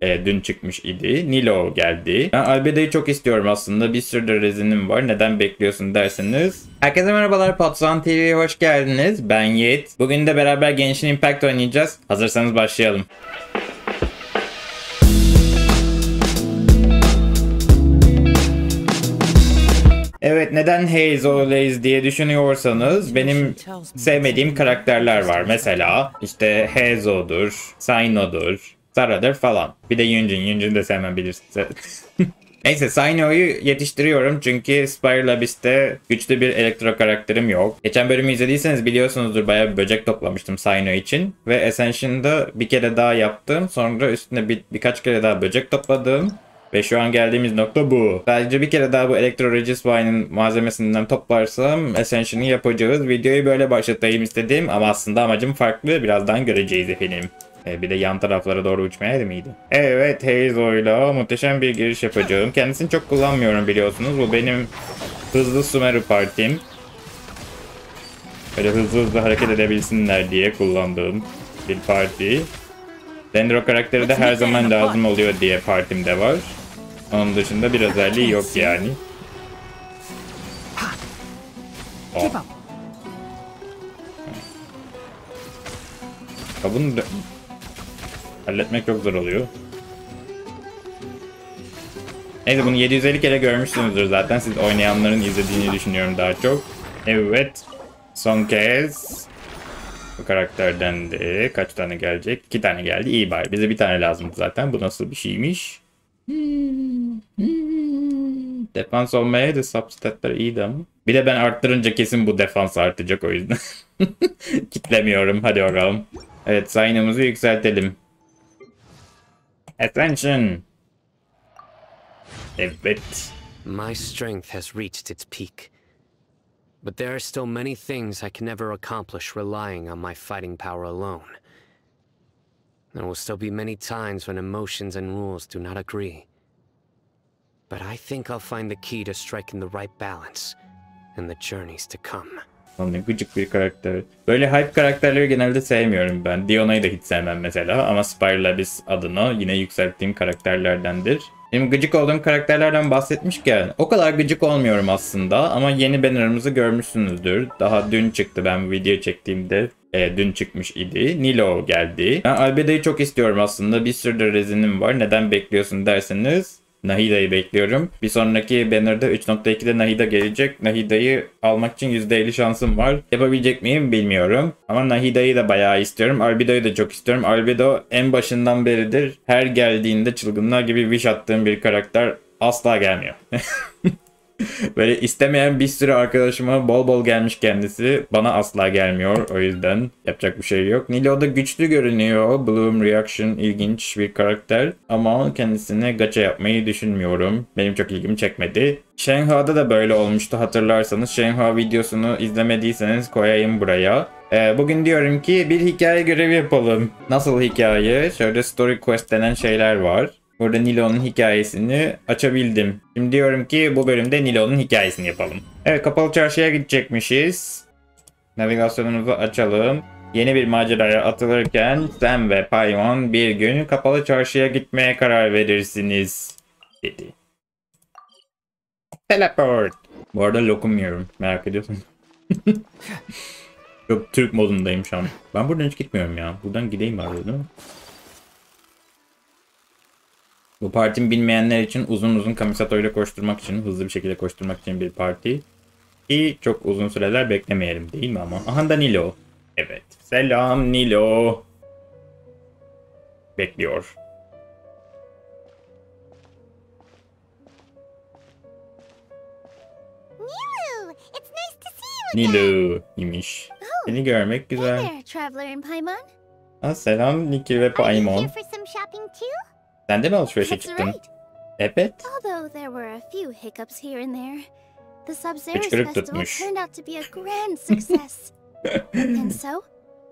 Dün çıkmış idi. Nilo geldi. Ben Albedo'yu çok istiyorum aslında. Bir sürü de rezinim var. Neden bekliyorsun derseniz. Herkese merhabalar. Patron TV'ye hoş geldiniz. Ben Yiğit. Bugün de beraber Genshin Impact oynayacağız. Hazırsanız başlayalım. Evet, neden Haze diye düşünüyorsanız benim sevmediğim karakterler var. Mesela işte Hazo'dur, Saino'dur, Sara'dır falan. Bir de Yunjin. Yunjin'i de sevmem bilirsiniz. Neyse, Saino'yu yetiştiriyorum çünkü Spire Abyss'te güçlü bir elektro karakterim yok. Geçen bölümü izlediyseniz biliyorsunuzdur, bayağı bir böcek toplamıştım Saino için. Ve Ascension'da bir kere daha yaptım. Sonra üstüne birkaç kere daha böcek topladım. Ve şu an geldiğimiz nokta bu. Sadece bir kere daha bu Electro Regiswine'ın malzemesinden toplarsam Ascension'ı yapacağız. Videoyu böyle başlatayım istedim ama aslında amacım farklı. Birazdan göreceğiz efendim. Bir de yan taraflara doğru uçmaya da mıydı? Evet, Hazo'yla muhteşem bir giriş yapacağım. Kendisini çok kullanmıyorum biliyorsunuz. Bu benim hızlı Sumeru partim. Böyle hızlı hareket edebilsinler diye kullandığım bir parti. Dendro karakteri de her zaman lazım oluyor diye partimde var. Onun dışında bir özelliği yok yani. Oh. Bunu halletmek çok zor oluyor. Neyse, bunu 750 kere görmüşsünüzdür zaten. Siz oynayanların izlediğini düşünüyorum daha çok. Evet. Son kez. Bu karakterden de kaç tane gelecek? 2 tane geldi. İyi bari. Bize bir tane lazımdı zaten. Bu nasıl bir şeymiş? Defans olmaya da substatlar iyiydi ama. Bir de ben arttırınca kesin bu defans artacak, o yüzden. Kitlemiyorum. Hadi bakalım. Evet, sayınımızı yükseltelim. Attention. Evet. My strength has reached its peak. But there are still many things I can never accomplish relying on my fighting power alone. There will still be many times when emotions and rules do not agree. But I think I'll find the key to striking the right balance in the journeys to come. Ne gıcık bir karakter. Böyle hype karakterleri genelde sevmiyorum ben. Diona'yı da hiç sevmem mesela ama Spire Abyss adına yine yükselttiğim karakterlerdendir. Benim gıcık olduğum karakterlerden bahsetmişken o kadar gıcık olmuyorum aslında ama yeni banner'ımızı görmüşsünüzdür. Daha dün çıktı, ben bu video çektiğimde dün çıkmış idi. Nilo geldi. Ben Albedo'yu çok istiyorum aslında. Bir sürü de rezinim var. Neden bekliyorsun derseniz Nahida'yı bekliyorum. Bir sonraki banner'da 3.2'de Nahida gelecek. Nahida'yı almak için %50 şansım var. Yapabilecek miyim bilmiyorum. Ama Nahida'yı da bayağı istiyorum. Albedo'yu da çok istiyorum. Albedo en başından beridir her geldiğinde çılgınlar gibi wish attığım bir karakter. Asla gelmiyor. Böyle istemeyen bir sürü arkadaşıma bol bol gelmiş kendisi. Bana asla gelmiyor. O yüzden yapacak bir şey yok. Nilo da güçlü görünüyor. Bloom Reaction ilginç bir karakter. Ama kendisine gacha yapmayı düşünmüyorum. Benim çok ilgimi çekmedi. Shenhua'da da böyle olmuştu hatırlarsanız. Shenhua videosunu izlemediyseniz koyayım buraya. Bugün diyorum ki bir hikaye görevi yapalım. Nasıl hikaye? Şöyle story quest denen şeyler var. Burada Nilo'nun hikayesini açabildim. Şimdi diyorum ki bu bölümde Nilo'nun hikayesini yapalım. Evet, kapalı çarşıya gidecekmişiz. Navigasyonumuzu açalım. Yeni bir maceraya atılırken Sam ve Paimon bir gün kapalı çarşıya gitmeye karar verirsiniz dedi. Teleport. Bu arada lokum yiyorum, merak ediyorsun. Çok Türk modundayım şu an. Ben buradan hiç gitmiyorum ya. Buradan gideyim bari, değil mi? Bu partimi bilmeyenler için uzun uzun Kamisato ile koşturmak için, hızlı bir şekilde koşturmak için bir parti. Ki çok uzun süreler beklemeyelim değil mi ama? Aha da Nilo. Evet. Selam Nilo. Bekliyor. Nilo imiş. Seni görmek güzel. Selam Nikki ve Paimon. Sen de mi alışverişe çıktın? Evet. Hıçkırık tutmuş.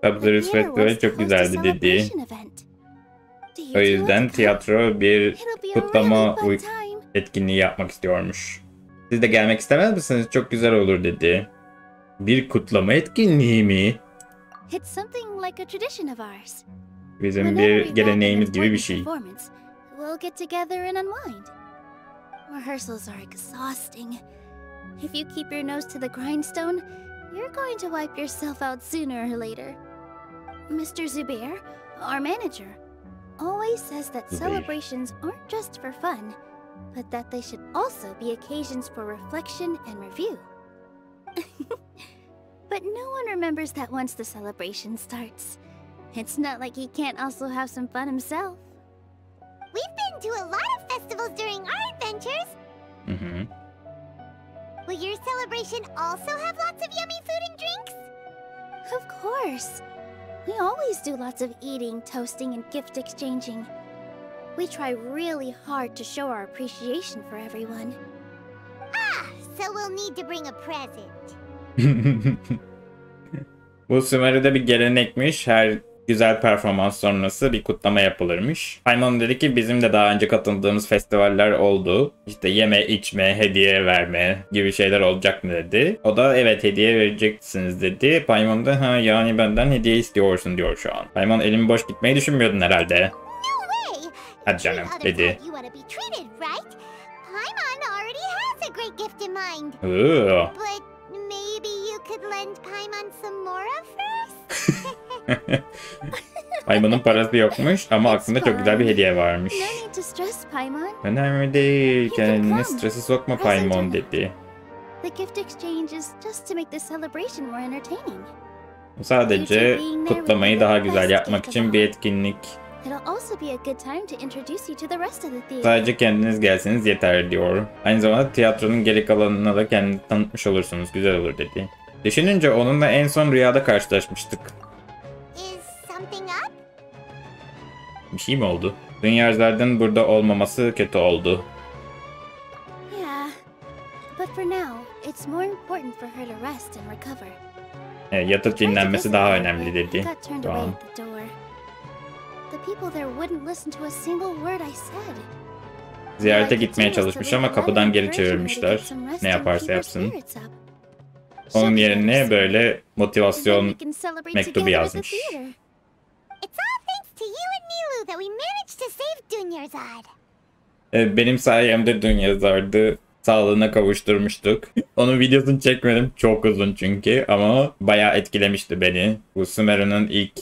Sub-Zero Festival çok güzeldi dedi. O yüzden tiyatro bir kutlama etkinliği yapmak istiyormuş. Siz de gelmek istemez misiniz? Çok güzel olur dedi. Bir kutlama etkinliği mi? Bizim bir geleneğimiz gibi bir şey. we'll get together and unwind. Rehearsals are exhausting. If you keep your nose to the grindstone, you're going to wipe yourself out sooner or later. Mr. Zubair, our manager, always says that celebrations aren't just for fun, but that they should also be occasions for reflection and review. But no one remembers that once the celebration starts. It's not like he can't also have some fun himself. We've been to a lot of festivals during our adventures. Mm-hmm. Will your celebration also have lots of yummy food and drinks? Of course. We always do lots of eating, toasting, and gift exchanging. We try really hard to show our appreciation for everyone. Ah, so we'll need to bring a present. Bu Sumeru'da bir gelenekmiş. Her güzel performans sonrası bir kutlama yapılırmış. Paimon dedi ki bizim de daha önce katıldığımız festivaller oldu. İşte yeme, içme, hediye verme gibi şeyler olacak mı dedi. O da evet hediye vereceksiniz dedi. Paimon da ha yani benden hediye istiyorsun diyor şu an. Paimon elimi boş gitmeyi düşünmüyordun herhalde. No way! Hadi canım dedi. You want to be treated, right? Paimon already has a great gift in mind. But maybe you could lend Paimon some more first? Paimon'un parası yokmuş ama aklında çok güzel bir hediye varmış. No need to stress, Paimon. Önemli değil. Kendini strese sokma Paimon dedi. The gift exchange is just to make the celebration more entertaining. Sadece kutlamayı daha güzel yapmak için bir etkinlik. It'll also be a good time to introduce you to the rest of the theater. Sadece kendiniz gelseniz yeter diyor. Aynı zamanda tiyatronun geri kalanına da kendini tanıtmış olursunuz. Güzel olur dedi. Düşününce onunla en son rüyada karşılaşmıştık. Is something up? Bir şey mi oldu? Dünyazlardan burada olmaması kötü oldu. Yeah, but for now, it's more important for her to rest and recover. Yatıp dinlenmesi daha önemli dedi. Got turned away at the door. The people there wouldn't listen to a single word I said. Ziyarete gitmeye çalışmış ama kapıdan geri çevirmişler. Ne yaparsa yapsın. Onun yerine böyle motivasyon mektubu yazmış. It's all thanks to you and Nilu that we managed to save Dunyarzad. Benim sayemde Dünyazar'dı sağlığına kavuşturmuştuk. Onun videosunu çekmedim. Çok uzun çünkü ama bayağı etkilemişti beni. Bu Sumeru'nun ilk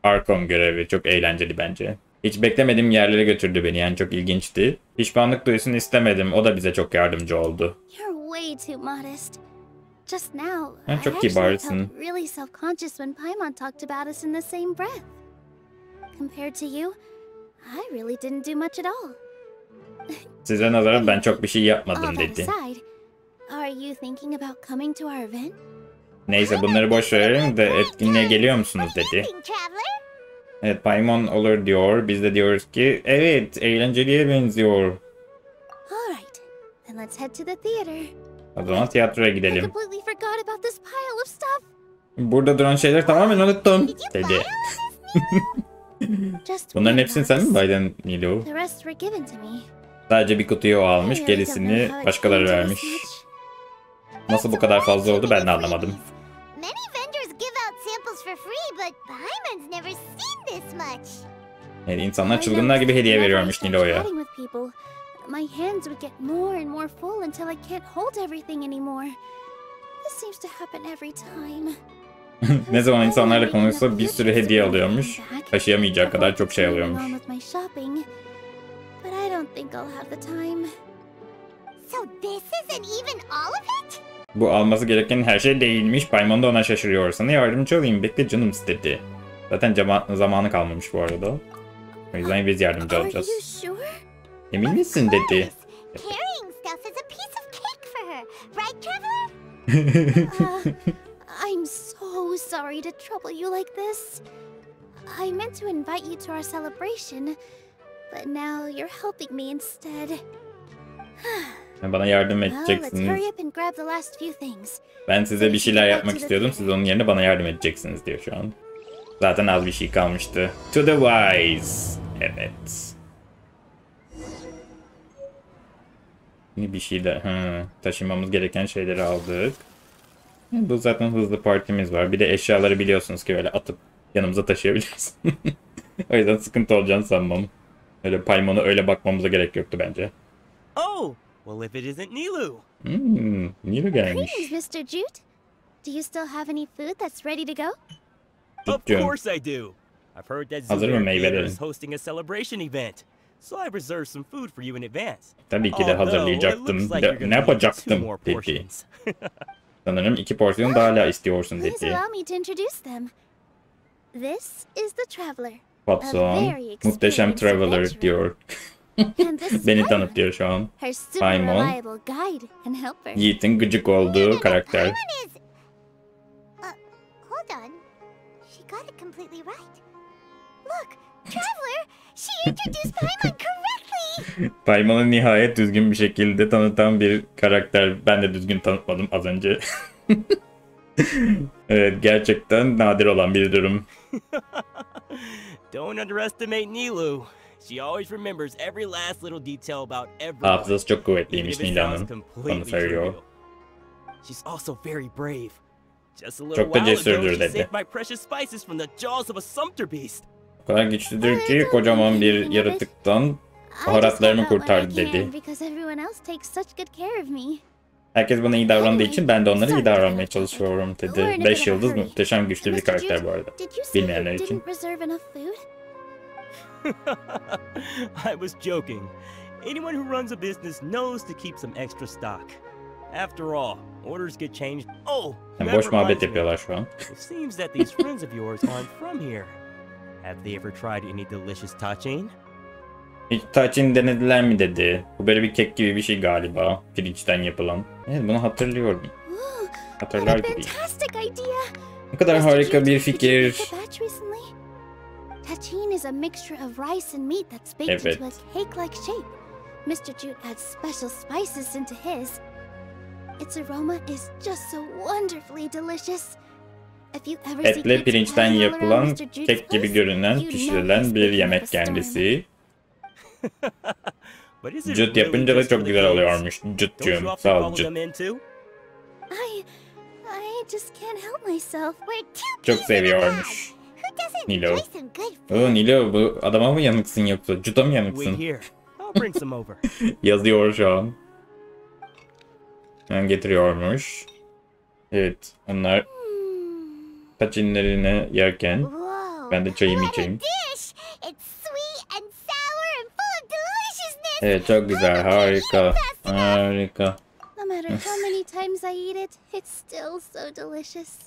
Archon görevi. Çok eğlenceli bence. Hiç beklemediğim yerlere götürdü beni. Yani çok ilginçti. Pişmanlık duyusunu istemedim. O da bize çok yardımcı oldu. You're way too modest. Just now, Ha, I çok actually kibarsın. felt really self-conscious when Paimon talked about us in the same breath. Compared to you, I really didn't do much at all. Size nazaran ben çok bir şey All yapmadım that dedi. aside, are you thinking about coming to our event? Neyse bunları boş verelim de etkinliğe geliyor musunuz dedi. Amazing, traveler. Evet Paimon olur diyor. Biz de diyoruz ki evet eğlenceliye benziyor. Alright, then let's head to the theater. O zaman tiyatroya I gidelim. completely forgot about this pile of stuff. Burada duran şeyleri tamamen unuttum dedi. Just Bunların one hepsini sen mi box. baydın Nilo? The rest were given to me. Sadece bir kutuyu o I almış, really don't gerisini know how it başkaları came to vermiş. this much. Nasıl bu kadar fazla oldu ben de anlamadım. Many vendors give out samples for free, but Paimon's never seen this much. Yani insanlar çılgınlar gibi hediye veriyormuş Nilo'ya. Chatting with people, my hands would get more and more full until I can't hold everything anymore. This seems to happen every time. Ne zaman insanlarla konuşsa bir sürü hediye alıyormuş. Taşıyamayacağı kadar çok şey alıyormuş. But I don't think I'll have the time. So this isn't even all of it? Bu alması gereken her şey değilmiş. Paimon da ona şaşırıyor. Sana yardımcı olayım. Bekle canım istedi. Zaten zamanı kalmamış bu arada. O yüzden biz yardımcı Are you olacağız. sure? Emin misin dedi. Carrying stuff is a piece of cake for her, right, traveler? I'm so sorry to trouble you like this. I meant to invite you to our celebration, but now you're helping me instead. Bana yardım Well, let's edeceksiniz. hurry up and grab the last few things. Ben size bir şeyler yapmak istiyordum. Siz onun yerine bana yardım edeceksiniz diyor şu an. Zaten az bir şey kalmıştı. To the wise. Evet. Yeni bir şey de taşımamız gereken şeyleri aldık. Bu zaten hızlı partimiz var. Bir de eşyaları biliyorsunuz ki böyle atıp yanımıza taşıyabiliriz. O yüzden sıkıntı olacağını sanmam. Öyle Paymon'a öyle bakmamıza gerek yoktu bence. Oh, well if it isn't Nilu. Nilo gelmiş. Greetings, Mr. Jute. Do you still have any food that's ready to go? Of Tuttum. course I do. I've heard that Hazır mı Zoo meyvelerin? Theater is hosting a celebration event. So I reserved some food for you in advance. Tabii ki de Although, it hazırlayacaktım. looks like you're Ne gonna need 2 yapacaktım more dedi. portions. Sanırım 2 porsiyon daha hala istiyorsun Please dedi. allow me to introduce them. This is the Traveler. Patron, very muhteşem experienced traveler adventurer. diyor. And this is Beni Paimon, tanıtıyor şu an. her super Paimon. reliable guide and helper. Yiğit'in gıcık olduğu karakter. Paimon is... hold on. She got it completely right. Look, Traveler, she introduced Paimon correctly. Paymon'u nihayet düzgün bir şekilde tanıtan bir karakter. Ben de düzgün tanıtmadım az önce. Evet, gerçekten nadir olan bir durum. Don't underestimate Nilu. She always remembers every last little detail about everyone. Hafızası çok even kuvvetliymiş if it sounds Nilo'nun. completely Onu söylüyor. trivial. She's also very brave. Just a little Çok da while ago, cesurdur she dedi. saved my precious spices from the jaws of a sumpter beast. O kadar güçlüdür ki kocaman bir yaratıktan I just baharatlarımı help out when I kurtardı can dedi. because everyone else takes such good care of me. Herkes bana iyi davrandığı için ben de onlara iyi davranmaya çalışıyorum dedi. 5 yıldız muhteşem güçlü bir karakter bu arada. Did you say Bilmeyenler you için. didn't reserve enough food? I was joking. Anyone who runs a business knows to keep some extra stock. After all, orders get changed. Oh, Yani that boş muhabbet reminds me. yapıyorlar şu an. It seems that these friends of yours aren't from here. Have they ever tried any delicious tachin? Hiç tachin denediler mi dedi. Bu böyle bir kek gibi bir şey galiba. Pirinçten yapılan. Evet, bunu hatırlıyorum. Ooh, Hatırlar what a gibi. fantastic idea! Ne kadar Mr. harika Jute, bir did you fikir. make a batch recently? Tachin is a mixture of rice and meat that's baked Evet. into a cake-like shape. Mr. Jute adds special spices into his. Its aroma is just so wonderfully delicious. If you ever see Etle kids pirinçten playing all around yapılan, Mr. Jute's kek gibi place, görünen, you know pişirilen he's bir thinking yemek of a storm. kendisi. But is it Cıt really yapınca da just for çok the güzel kids? oluyormuş. Don't Cıtcığım, you often sağ ol follow cıt. them in too? I just can't help myself. We're two Çok peas in a seviyormuş. pod. Who doesn't Nilo. enjoy some good food? Oo Nilo, bu adama mı yanıksın yoksa? Cıta mı Wait yanıksın? here. I'll bring some over. Yazıyor şu an. Hemen getiriyormuş. Evet, onlar taçinlerini yerken Whoa, ben de çayımı what a içeyim. dish! It's sweet and sour and full of deliciousness. Evet, çok güzel, harika. Harika. No matter how many times I eat it, it's still so delicious.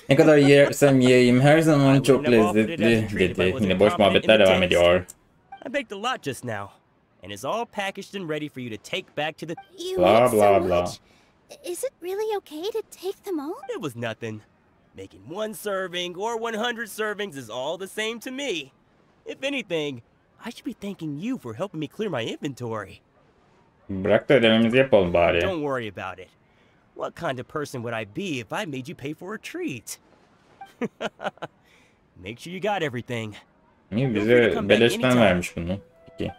Ne kadar yersem yiyeyim her zaman çok lezzetli dedi. Yine boş muhabbetler devam ediyor. I baked a lot just now, and it's all packaged and ready for you to take back to the... You Blah, make so blah, blah. much. Is it really okay to take them all? It was nothing. Making 1 serving or 100 servings is all the same to me. If anything, I should be thanking you for helping me clear my inventory. Bırak da ödememizi yapalım bari. Don't worry about it. What kind of person would I be if I made you pay for a treat? Make sure you got everything. Niye bize beleşten vermiş bunu? Peki.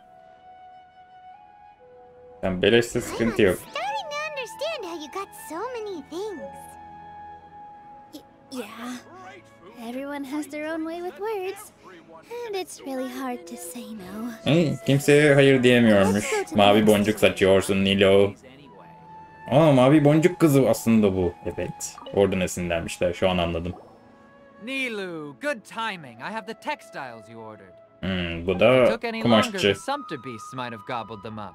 Sen beleşte sıkıntı yok. I'm starting to understand how you got so many things. Yeah. Everyone has their own way with words. And it's really hard to say no. Kimseye hayır diyemiyormuş. Mavi boncuk saçıyorsun Nilo. Aa, mavi boncuk kızı aslında bu. Evet. Oradan esinlenmişler. Şu an anladım. Nilu, good timing. I have the textiles you ordered. Bu If da it took any longer, kumaşçı. the sumpter beasts might have gobbled them up.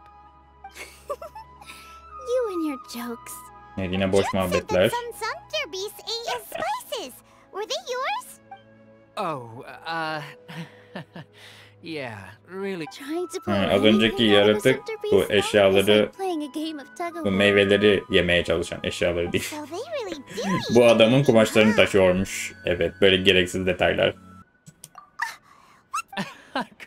You and your jokes. Evet, yine boş Jute said muhabbetler. that some sumpter beasts ate his spices. Were they yours? Oh, yeah, really. Trying to pull Az önceki anything out of a yaratık sumpter bu beast's mouth is eşyaları, like playing a game of tug of bu war. meyveleri yemeye çalışan eşyaları değil. So they really do eat Bu adamın everything, kumaşlarını huh? taşıyormuş. Evet, böyle gereksiz detaylar.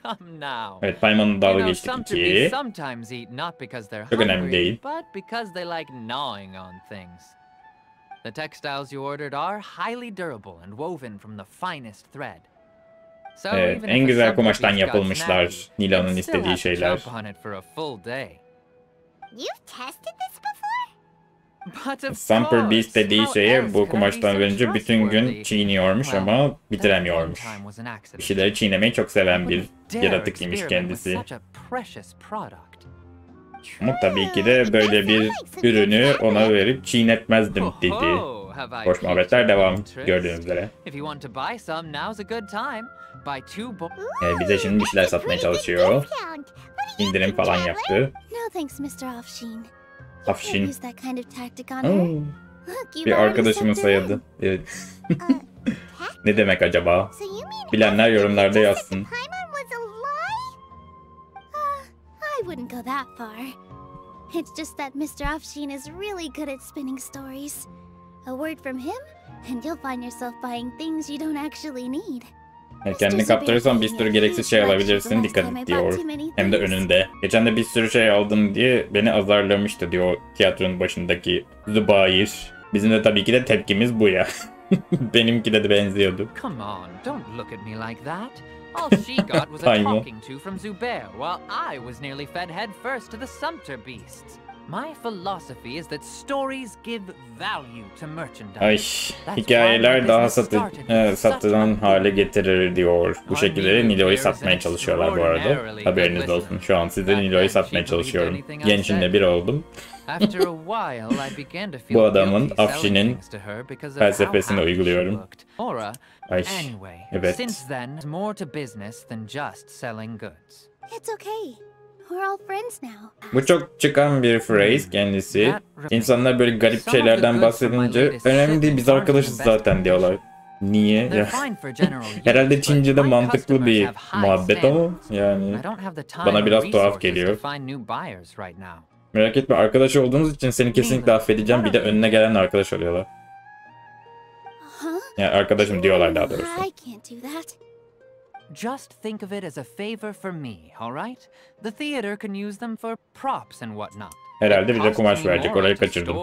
Come now. Evet, Paymon'la You dalga know, geçtik sumpter ki. beasts sometimes eat not because they're Çok önemli hungry, değil. but because they like gnawing on things. The textiles you ordered are highly durable and woven from the finest thread. So Evet, even en if a güzel sumpter kumaştan beast got yapılmışlar snappy, Nilo'nun it'd still istediği have to şeyler. jump on it for a full day. You've tested this before? Sumper Beast dediği şeyi bu kumaştan önce bütün gün çiğniyormuş ama bitiremiyormuş. Bir şeyleri çiğnemeyi çok seven bir yaratıklıymış kendisi. Ama tabii ki de böyle bir ürünü ona verip çiğnetmezdim dedi. Boş muhabbetler devam gördüğünüz üzere. Bize şimdi bir şeyler satmaya çalışıyor. İndirim falan yaptı. No thanks, Mr. Offsheen. Offsheen. Use that kind of tactic on her. Look, you've Bir already arkadaşımın sucked her in. soyadı. Evet. Ne demek acaba? So you mean Bilenler yorumlarda everything just yazsın. said Paimon was a lie? I wouldn't go that far. It's just that Mr. Offsheen is really good at spinning stories. A word from him, and you'll find yourself buying things you don't actually need. Kendini kaptırırsan bir sürü gereksiz şey alabilirsin, dikkat et diyor. Hem de önünde. Geçen de bir sürü şey aldım diye beni azarlamıştı diyor tiyatronun başındaki Zubair. Bizim de tabii ki de tepkimiz bu ya. Benimki de benziyordu. Come on, don't look at me like that. All she got was a talking to from Zubair, while I was nearly fed head first to the Sumter beasts. My philosophy is that stories give value to merchandise. Ay, hikayeler daha satılan hale getirir diyor. Bu şekilde Nilo'yu satmaya çalışıyorlar bu arada. Haberiniz olsun. Şu an size Nilo'yu satmaya çalışıyorum. Gençinle bir oldum. Bu adamın, Afshin'in felsefesini uyguluyorum. Ay, evet. It's okay. We're all friends now. Bu çok çıkan bir phrase kendisi. İnsanlar böyle garip şeylerden bahsedince önemli değil, biz arkadaşız zaten diyorlar. Niye? Ya. Herhalde Çince'de mantıklı bir muhabbet ama yani bana biraz tuhaf geliyor. Merak etme, arkadaş olduğumuz için seni kesinlikle affedeceğim. Bir de önüne gelen arkadaş oluyorlar. Yani arkadaşım diyorlar daha doğrusu. I can't do that. Just think of it as a favor for me, all right? The theater can use them for props and whatnot. Herhalde bize kumaş verecek, orayı kaçırdım.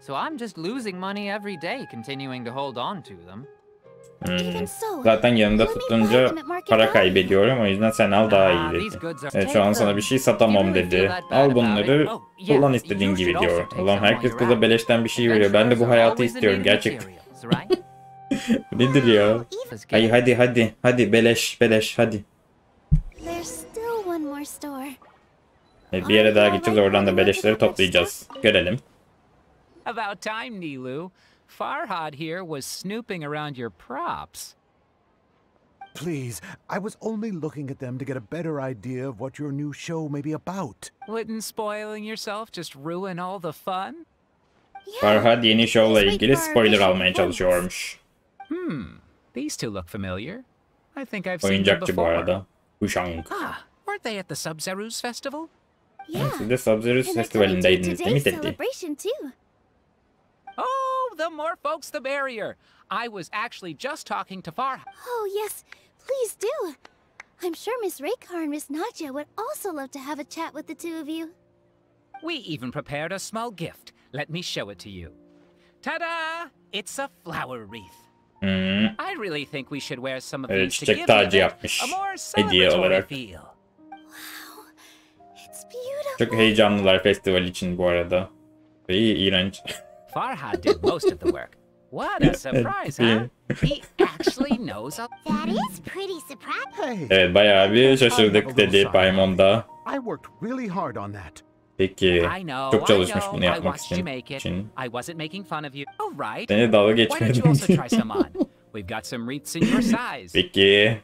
So I'm just losing money every day continuing to hold on to them. Zaten yanında tutunca para kaybediyorum, o yüzden sen al daha iyi dedi. Evet, şu an sana bir şey satamam dedi. Al bunları, kullan istediğin gibi diyor. Ulan herkes kıza beleşten bir şey veriyor. Ben de bu hayatı istiyorum gerçekten. Nedir ya? Ay hadi beleş hadi. Bir yere daha gideceğiz, oradan da beleşleri toplayacağız. Görelim. About time, Nilu. Farhad here was snooping around your props. Please, I was only looking at them to get a better idea of what your new show may be about. Wouldn't spoiling yourself just ruin all the fun? Farhad yeni show'la ilgili spoiler almaya çalışıyormuş. These two look familiar. I think I've seen them Oyuncakçı bu before. arada. Hushang. Weren't they at the Sub-Zero's festival? Siz de Sub-Zero's festivalindeydiniz değil mi dedi. Oh, the more folks the merrier. I was actually just talking to Farhad. Oh yes, please do. I'm sure Miss Raykar and Miss Nadja would also love to have a chat with the two of you. We even prepared a small gift. Let me show it to you. Ta-da! It's a flower wreath. I really think we should wear some of these to give tacı it yapmış a more hediye celebratory olarak. feel. Wow, it's beautiful. Çok heyecanlılar festival için bu arada. Ve iğrenç. Farhad did most of the work. What a surprise, huh? He actually knows a... That is pretty surprising. Hey, Evet, bayağı bir şaşırdık dedi Paimon da. I worked really hard on that. Peki, çok çalışmış bunu I yapmak watched you make it. için. I wasn't making fun of you. All right. Seni dalga Why don't you geçmedim. also try some on? We've got some wreaths in your size. Peki.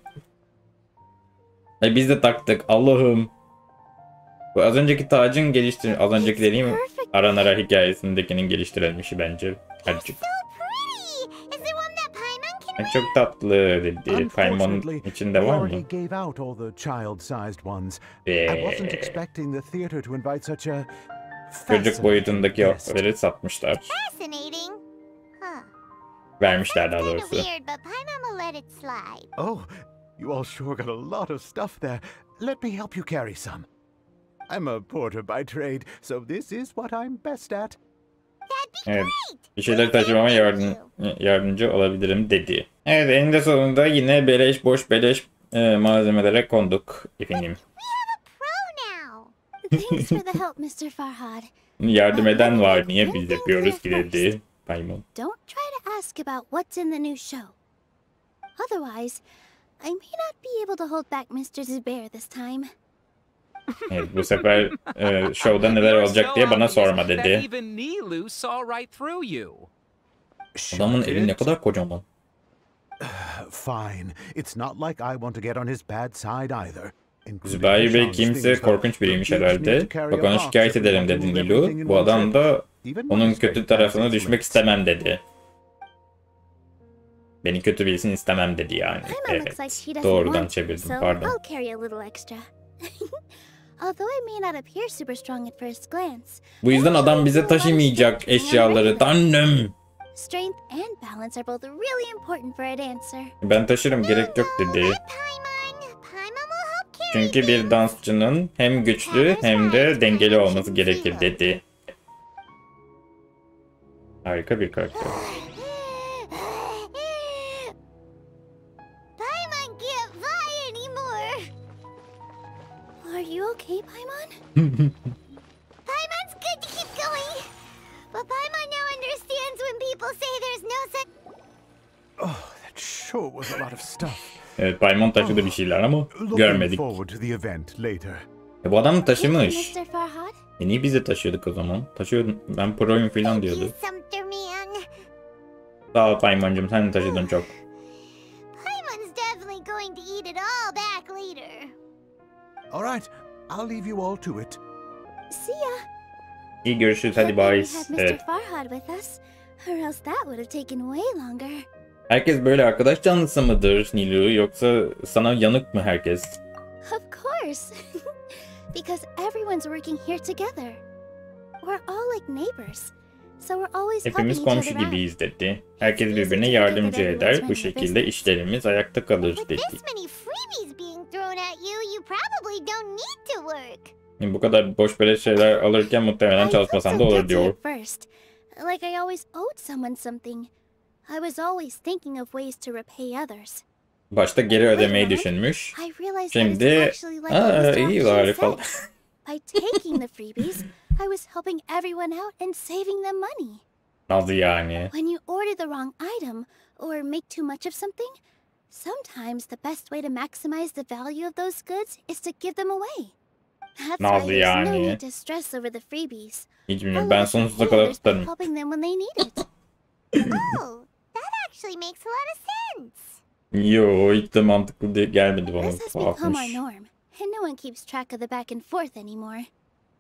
Biz de taktık. Allah'ım. Bu az önceki tacın az önceki dediğim Aranara hikayesindekinin geliştirilmişi bence. Gerçek. Çok tatlı dedi. Paimon içinde var mı? Gave out all the child-sized ones. I wasn't expecting the theater to invite such a Çocuk boyutundaki offerleri satmışlar. Fascinating. Huh. Vermişler daha Kinda doğrusu. weird, but Paimon will let it slide. Oh, you all sure got a lot of stuff there. Let me help you carry some. I'm a porter by trade, so this is what I'm best at. Evet. Bir şeyler taşımama yardımcı olabilirim dedi. Evet, eninde sonunda yine boş beleş malzemelere konduk efendim. We have a pro now. Thanks for the help, Mr. Farhad. Yardım eden var. Niye biz yapıyoruz ki dedi Paimon. Don't try to ask about what's in the new show. Otherwise, I may not be able to hold back Mr. Zubair this time. Evet, bu sefer show'da neler olacak diye bana sorma dedi. Adamın eli ne kadar kocaman. Fine. It's not like I want to get on his bad side either. Zubair Bey kimse korkunç biriymiş herhalde. Bak onu şikayet ederim dedi Nilu. Bu adam da onun kötü tarafına düşmek istemem dedi. Beni kötü bilsin istemem dedi yani. Evet. Doğrudan çevirdim pardon. Bu yüzden adam bize taşımayacak eşyaları. Tanrım. Ben taşırım gerek yok dedi. Çünkü bir dansçının hem güçlü hem de dengeli olması gerekir dedi. Harika bir karakter. Are you okay, Paimon? Paimon's good to keep going. But Paimon now understands when people say there's no such... Oh, that sure was a lot of stuff. Evet, Paimon taşıdı bir şeyler ama görmedik. Bu adam taşımış. Niye bize taşıyorduk o zaman? Taşıyordum. Ben proyum falan diyordu. Sağ ol Paimon'cum, sen taşıdın çok. Paimon's definitely going to eat it all back later. All right, I'll leave you all to it. See ya. İyi görüşürüz, hadi bye. Evet. Herkes böyle arkadaş canlısı mıdır Nilu, yoksa sana yanık mı herkes? Of course. Because everyone's working here together. We're all like neighbors. So we're always hepimiz komşu gibiyiz dedi. Herkes birbirine yardımcı eder. Bu şekilde işlerimiz ayakta kalır dedi. Bu kadar boş böyle şeyler alırken muhtemelen çalışmasam da olur diyor. Like I always owed someone something. I was always thinking of ways to repay others. Başta geri ödemeyi düşünmüş. Şimdi iyi var falan. By taking the freebies, I was helping everyone out and saving them money. Nasıl yani? When you order the wrong item or make too much of something, sometimes the best way to maximize the value of those goods is to give them away. That's why there's no need to stress over the freebies. Hiç bilmiyorum. Ben sonsuza kadar tutarım. Oh, that actually makes a lot of sense. Yo, hiç de mantıklı gelmedi bana. This has become our norm, and no one keeps track of the back and forth anymore.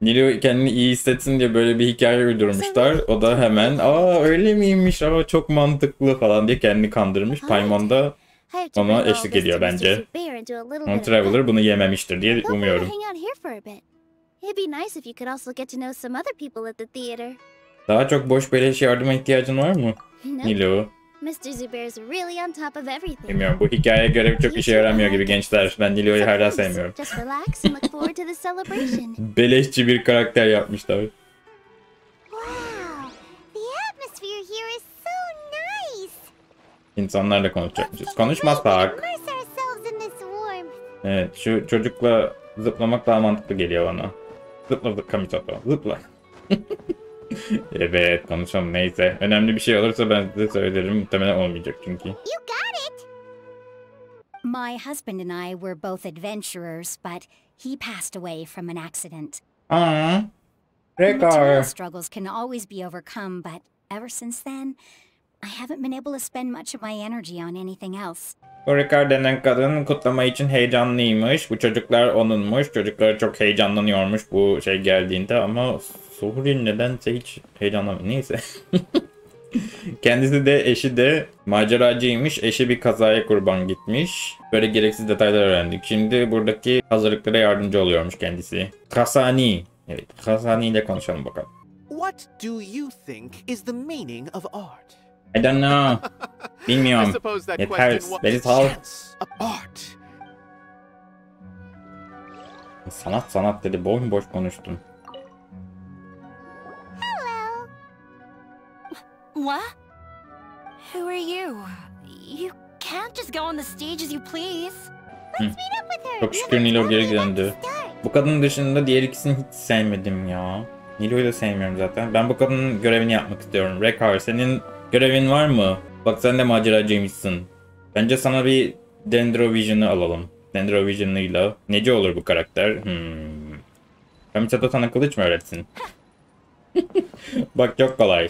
Nilu kendini iyi hissetsin diye böyle bir hikaye uydurmuşlar. O da hemen öyle miymiş, çok mantıklı falan diye kendini kandırmış. Paimon da ona eşlik ediyor bence. On Traveler bunu yememiştir diye umuyorum. Daha çok boş beleş yardıma ihtiyacın var mı Nilu? Bilmiyorum, bu hikayeye göre çok işe yaramıyor gibi gençler. Ben Nilu'yu hala sevmiyorum. Beleşçi bir karakter yapmışlar. İnsanlarla konuşacakmışız. Konuşmasak. Evet, şu çocukla zıplamak daha mantıklı geliyor bana. Zıpla Kamisato, zıpla. Evet, konuşalım neyse. Önemli bir şey olursa ben size söylerim. Muhtemelen olmayacak çünkü. My husband and I were both adventurers, but he passed away from an accident. Material struggles can always be overcome, but ever since then, I haven't been able to spend much of my energy on anything else. Rekar denen kadın kutlama için heyecanlıymış. Bu çocuklar onunmuş. Çocuklar çok heyecanlanıyormuş bu şey geldiğinde ama Suhri nedense hiç heyecanlanmıyor. Neyse. Kendisi de eşi de maceracıymış. Eşi bir kazaya kurban gitmiş. Böyle gereksiz detaylar öğrendik. Şimdi buradaki hazırlıklara yardımcı oluyormuş kendisi. Kasani. Evet, Kasani ile konuşalım bakalım. What do you think is the meaning of art? I don't know. Bilmiyorum. Yeter. Beni sal. Sanat dedi. Boş konuştum. Hello. What? Who are you? You can't just go on the stage as you please. Let's meet up with her. Çok şükür Nilo geri döndü. Bu kadının dışında diğer ikisini hiç sevmedim ya. Nilo'yu da sevmiyorum zaten. Ben bu kadının görevini yapmak istiyorum. Rekar, senin görevin var mı? Bak sen de maceracıymışsın. Bence sana bir Dendrovision'ı alalım. Dendrovision'ıyla. Nece olur bu karakter? Kamisato sana kılıç mı öğretsin? Bak çok kolay.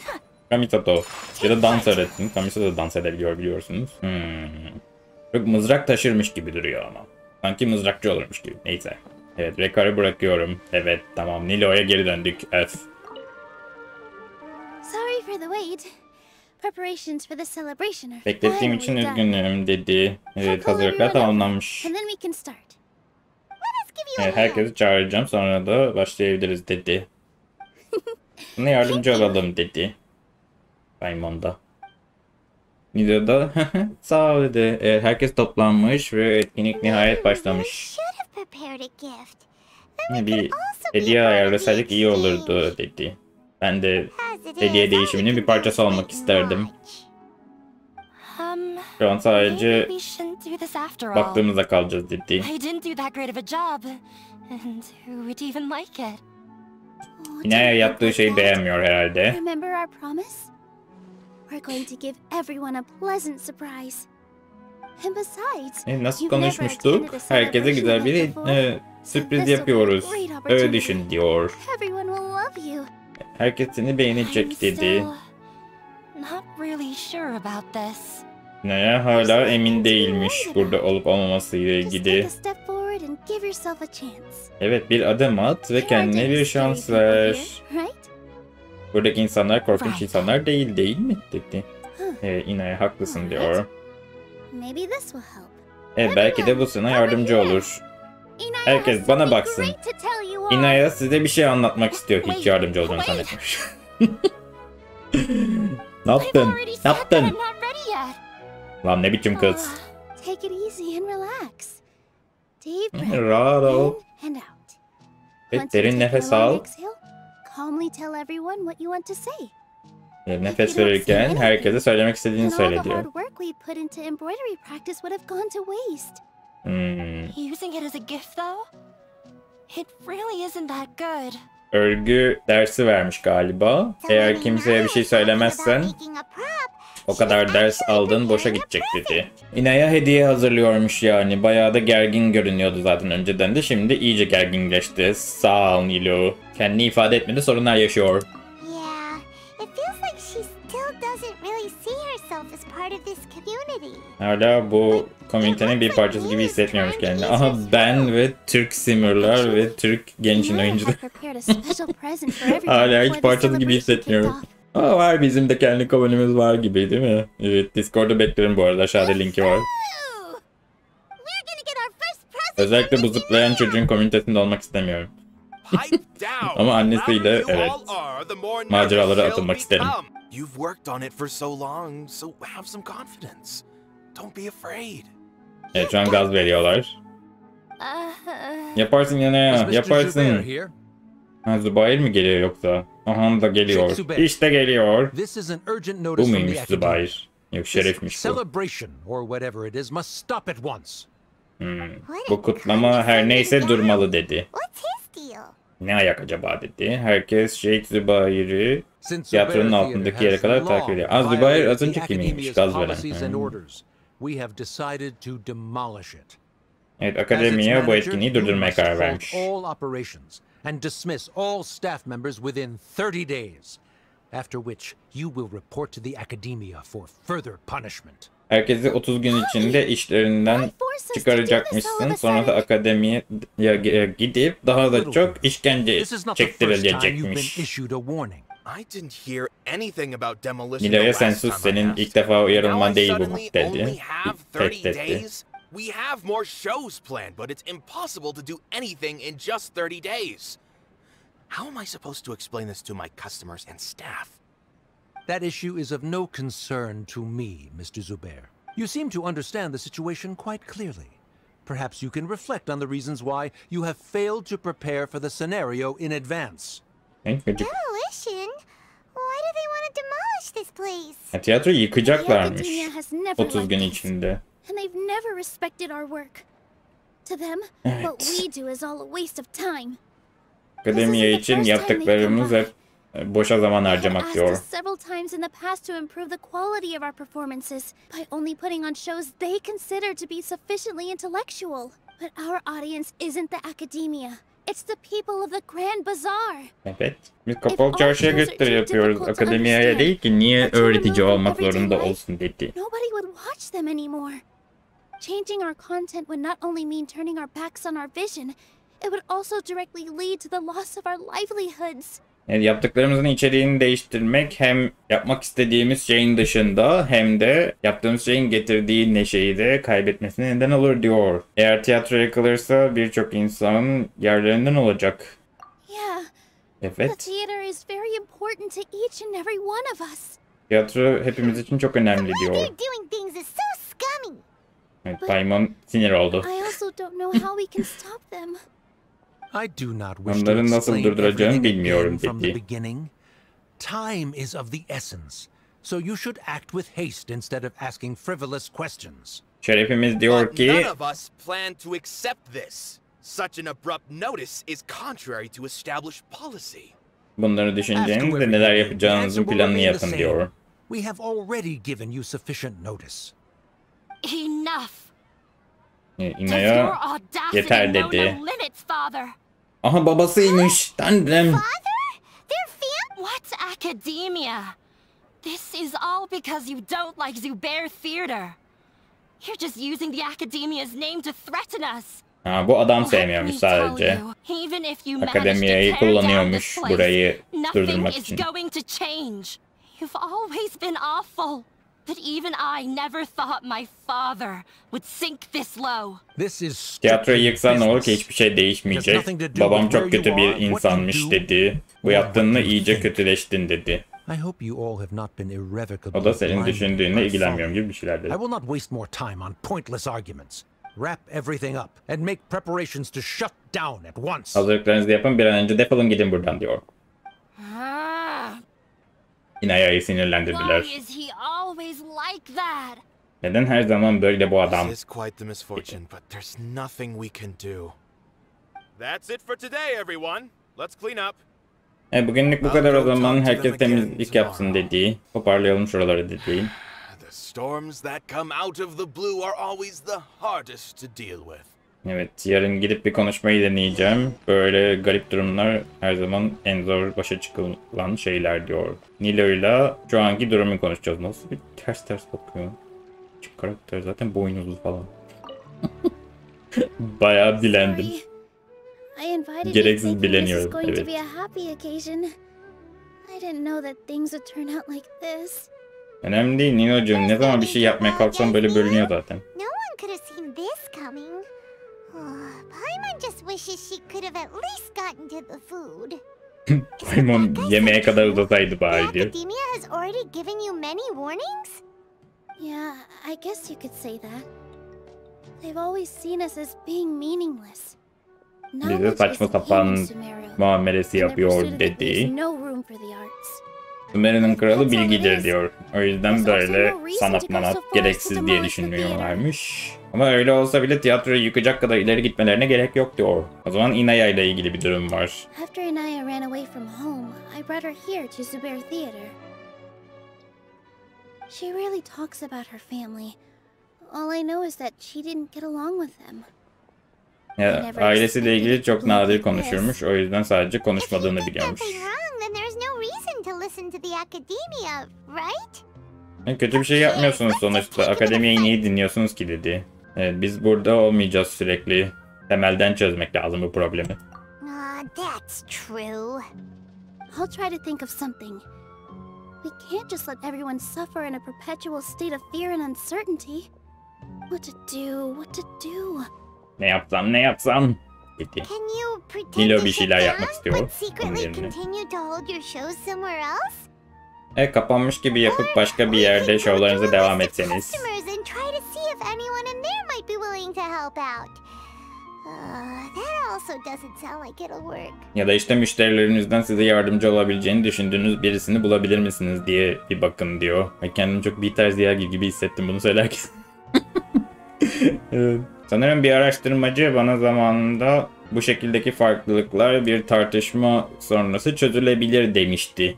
Kamisato. Ya da dans öğretsin. Kamisato da dans edebiliyor biliyorsunuz. Çok mızrak taşırmış gibi duruyor ama. Sanki mızrakçı olurmuş gibi. Neyse. Evet, Rekar'ı bırakıyorum. Evet, tamam. Nilo'ya geri döndük. Evet. Sorry for the wait. Preparations for the celebration are Beklettiğim için üzgünüm dedi. Evet, hazırlıklar tamamlanmış. And then we can start. Evet, herkesi çağıracağım. Sonra da başlayabiliriz dedi. Buna yardımcı olalım dedi. Raymonda. Nilo da sağ ol dedi. Evet, herkes toplanmış ve etkinlik nihayet başlamış. Bir hediye ayarlasaydık iyi olurdu dedi. Ben de hediye değişiminin bir parçası olmak isterdim. Şu an sadece baktığımızda kalacağız dedi. Inaya yaptığı şeyi beğenmiyor herhalde. Remember our promise? We're going to give everyone a pleasant surprise. And besides, nasıl konuşmuştuk? Herkese güzel bir sürpriz yapıyoruz. Öyle düşün diyor. Everyone will love you. Herkes seni beğenecek dedi. Inaya hala emin değilmiş burada olup olmaması ile ilgili. Evet, bir adım at ve kendine bir şans ver. Buradaki insanlar korkunç insanlar değil mi? Dedi. Inaya haklısın diyor. Belki de bu sana yardımcı olur. Herkes bana baksın. Inaya size bir şey anlatmak istiyor. Hiç yardımcı olduğunu zannetmiş. Ne yaptın? Ne yaptın? Lan ne biçim kız? Rahat ol. Evet, derin nefes al. Nefes verirken herkese söylemek istediğini söyle diyor. Örgü dersi vermiş galiba. Eğer kimseye bir şey söylemezsen o kadar ders aldığın boşa gidecek dedi. Inaya hediye hazırlıyormuş yani. Bayağı da gergin görünüyordu zaten önceden de. Şimdi iyice gerginleşti. Sağ ol Nilo. Kendini ifade etmede sorunlar yaşıyor. Hala bu komünitenin bir parçası gibi hissetmiyormuş kendini. Aha, ben ve Türk simürler ve Türk genç oyuncular. Hala hiç parçası gibi hissetmiyorum. Aa, var, bizim de kendi komünümüz var gibi değil mi? Evet, Discord'da beklerim bu arada, aşağıda linki var. Özellikle bu zıplayan çocuğun komünitesinde olmak istemiyorum. Ama annesiyle evet, maceralara atılmak isterim. You've worked on it for so long, so have some confidence. Don't be afraid. Evet, şu an gaz veriyorlar. Yaparsın Inaya, yaparsın. Ha, Zubair mi geliyor yoksa? Aha da geliyor. İşte geliyor. Bu muymuş Zubair? Yok, Şerif'miş bu. Bu kutlama her neyse durmalı dedi. Ne ayak acaba dedi. Herkes Sheikh Zubair'i tiyatronun altındaki yere kadar takip ediyor. Az Zubair az önce kimiymiş gaz veren? Evet, akademiye bu etkinliği durdurmaya karar vermiş. And dismiss all staff members within 30 days, after which you will report to the academia for further punishment. Herkesi 30 gün içinde işlerinden çıkaracakmışsın. Sonra da akademiye gidip daha da çok işkence çektirilecekmiş. Nilo'ya sen sus, senin ilk defa uyarılman değil bu dedi. Tehdit etti. We have more shows planned, but it's impossible to do anything in just 30 days. How am I supposed to explain this to my customers and staff? That issue is of no concern to me, Mr. Zubair. You seem to understand the situation quite clearly. Perhaps you can reflect on the reasons why you have failed to prepare for the scenario in advance. Demolition? Why do they want to demolish this place? Tiyatroyu yıkacaklarmış 30 gün içinde. And they've never respected our work. To them, what we do is all a waste of time. Akademiye için yaptıklarımız hep boşa zaman harcamak diyor. Several times in the past to improve the quality of our performances by only putting on shows they consider to be sufficiently intellectual. But our audience isn't the academia. It's the people of the Grand Bazaar. Evet. Biz kapalı çarşıya gösteri yapıyoruz. Akademiye değil ki niye öğretici olmak zorunda olsun dedi. Nobody would watch them anymore. Changing our content would not only mean turning our backs on our vision, it would also directly lead to the loss of our livelihoods. Yani yaptıklarımızın içeriğini değiştirmek hem yapmak istediğimiz şeyin dışında hem de yaptığımız şeyin getirdiği neşeyi de kaybetmesine neden olur diyor. Eğer tiyatroya kalırsa birçok insan yerlerinden olacak. Yeah. Evet. The theater is very important to each and every one of us. Tiyatro hepimiz için çok önemli diyor. Evet, Paimon sinir oldu. I also don't know how we can stop them. I do not wish to Onları nasıl explain durduracağını everything bilmiyorum again from the dedi. beginning. Time is of the essence, so you should act with haste instead of asking frivolous questions. Şerefimiz diyor ki None of us plan to accept this. Such an abrupt notice is contrary to established policy. bunları düşüneceğinizde neler yapacağınızın planını yapın diyor. We have already given you sufficient notice. Enough. Inaya yeter dedi. Aha babasıymış. Tanrım. What academia? This is all because you don't like Zubair Theater. You're just using the academia's name to threaten us. Ha, bu adam sevmiyormuş sadece. Akademiyi kullanıyormuş burayı durdurmak için. You've always been awful. But even I never thought my father would sink this low. Tiyatroyu yıksan ne olur ki hiçbir şey değişmeyecek. Babam çok kötü bir insanmış dedi. Bu yaptığınla iyice kötüleştin dedi. O da senin düşündüğünle ilgilenmiyorum gibi bir şeyler dedi. I will not waste more time on pointless arguments. Wrap everything up and make preparations to shut down at once. Hazırlıklarınızı yapın, bir an önce defolun gidin buradan diyor. Inaya'yı sinirlendirdiler. Neden her zaman böyle bu adam? This is quite the misfortune, but there's nothing we can do. That's it for today, everyone. Let's clean up. Bugünlük bu kadar o zaman. Herkes temizlik yapsın dedi. Toparlayalım şuraları dedi. The storms that come out of the blue are always the hardest to deal with. Evet, yarın gidip bir konuşmayı deneyeceğim. Böyle garip durumlar her zaman en zor başa çıkılan şeyler diyor. Nilo'yla şu anki durumu konuşacağız. Nasıl bir ters bakıyor. Küçük karakter zaten boynuzlu falan. Bayağı bilendim. Gereksiz bileniyorum. Evet. Önemli değil Nino'cum. Ne zaman bir şey yapmaya kalksam böyle bölünüyor zaten. Paimon just wishes she could have at least gotten to the food. Paimon yemeğe kadar uzasaydı bari diyor. Academia has already given you many warnings? Yeah, I guess you could say that. They've always seen us as being meaningless. Bize saçma sapan muamelesi yapıyor dedi. Sumeru'nun kralı bilgidir diyor. O yüzden böyle sanat gereksiz diye düşünmüyorlarmış. Ama öyle olsa bile tiyatroyu yıkacak kadar ileri gitmelerine gerek yok diyor. O zaman Inaya ile ilgili bir durum var. After Inaya ran away from home, I brought her here to Zubair Theater. She really talks about her family. All I know is that she didn't get along with them. Ya, ailesiyle ilgili çok nadir konuşurmuş. O yüzden sadece konuşmadığını biliyormuş. Kötü bir şey yapmıyorsunuz sonuçta. Akademiyi niye dinliyorsunuz ki dedi. Evet, biz burada olmayacağız sürekli. Temelden çözmek lazım bu problemi. That's true. I'll try to think of something. We can't just let everyone suffer in a perpetual state of fear and uncertainty. What to do? Ne yapsam dedi. Nilo bir şeyler yapmak istiyor. Kapanmış gibi yapıp başka bir yerde şovlarınıza devam etseniz. Ya da işte müşterilerinizden size yardımcı olabileceğini düşündüğünüz birisini bulabilir misiniz diye bir bakın diyor. Kendimi çok Biter Ziyagil gibi hissettim bunu söylerken. Evet. Sanırım bir araştırmacı bana zamanında bu şekildeki farklılıklar bir tartışma sonrası çözülebilir demişti.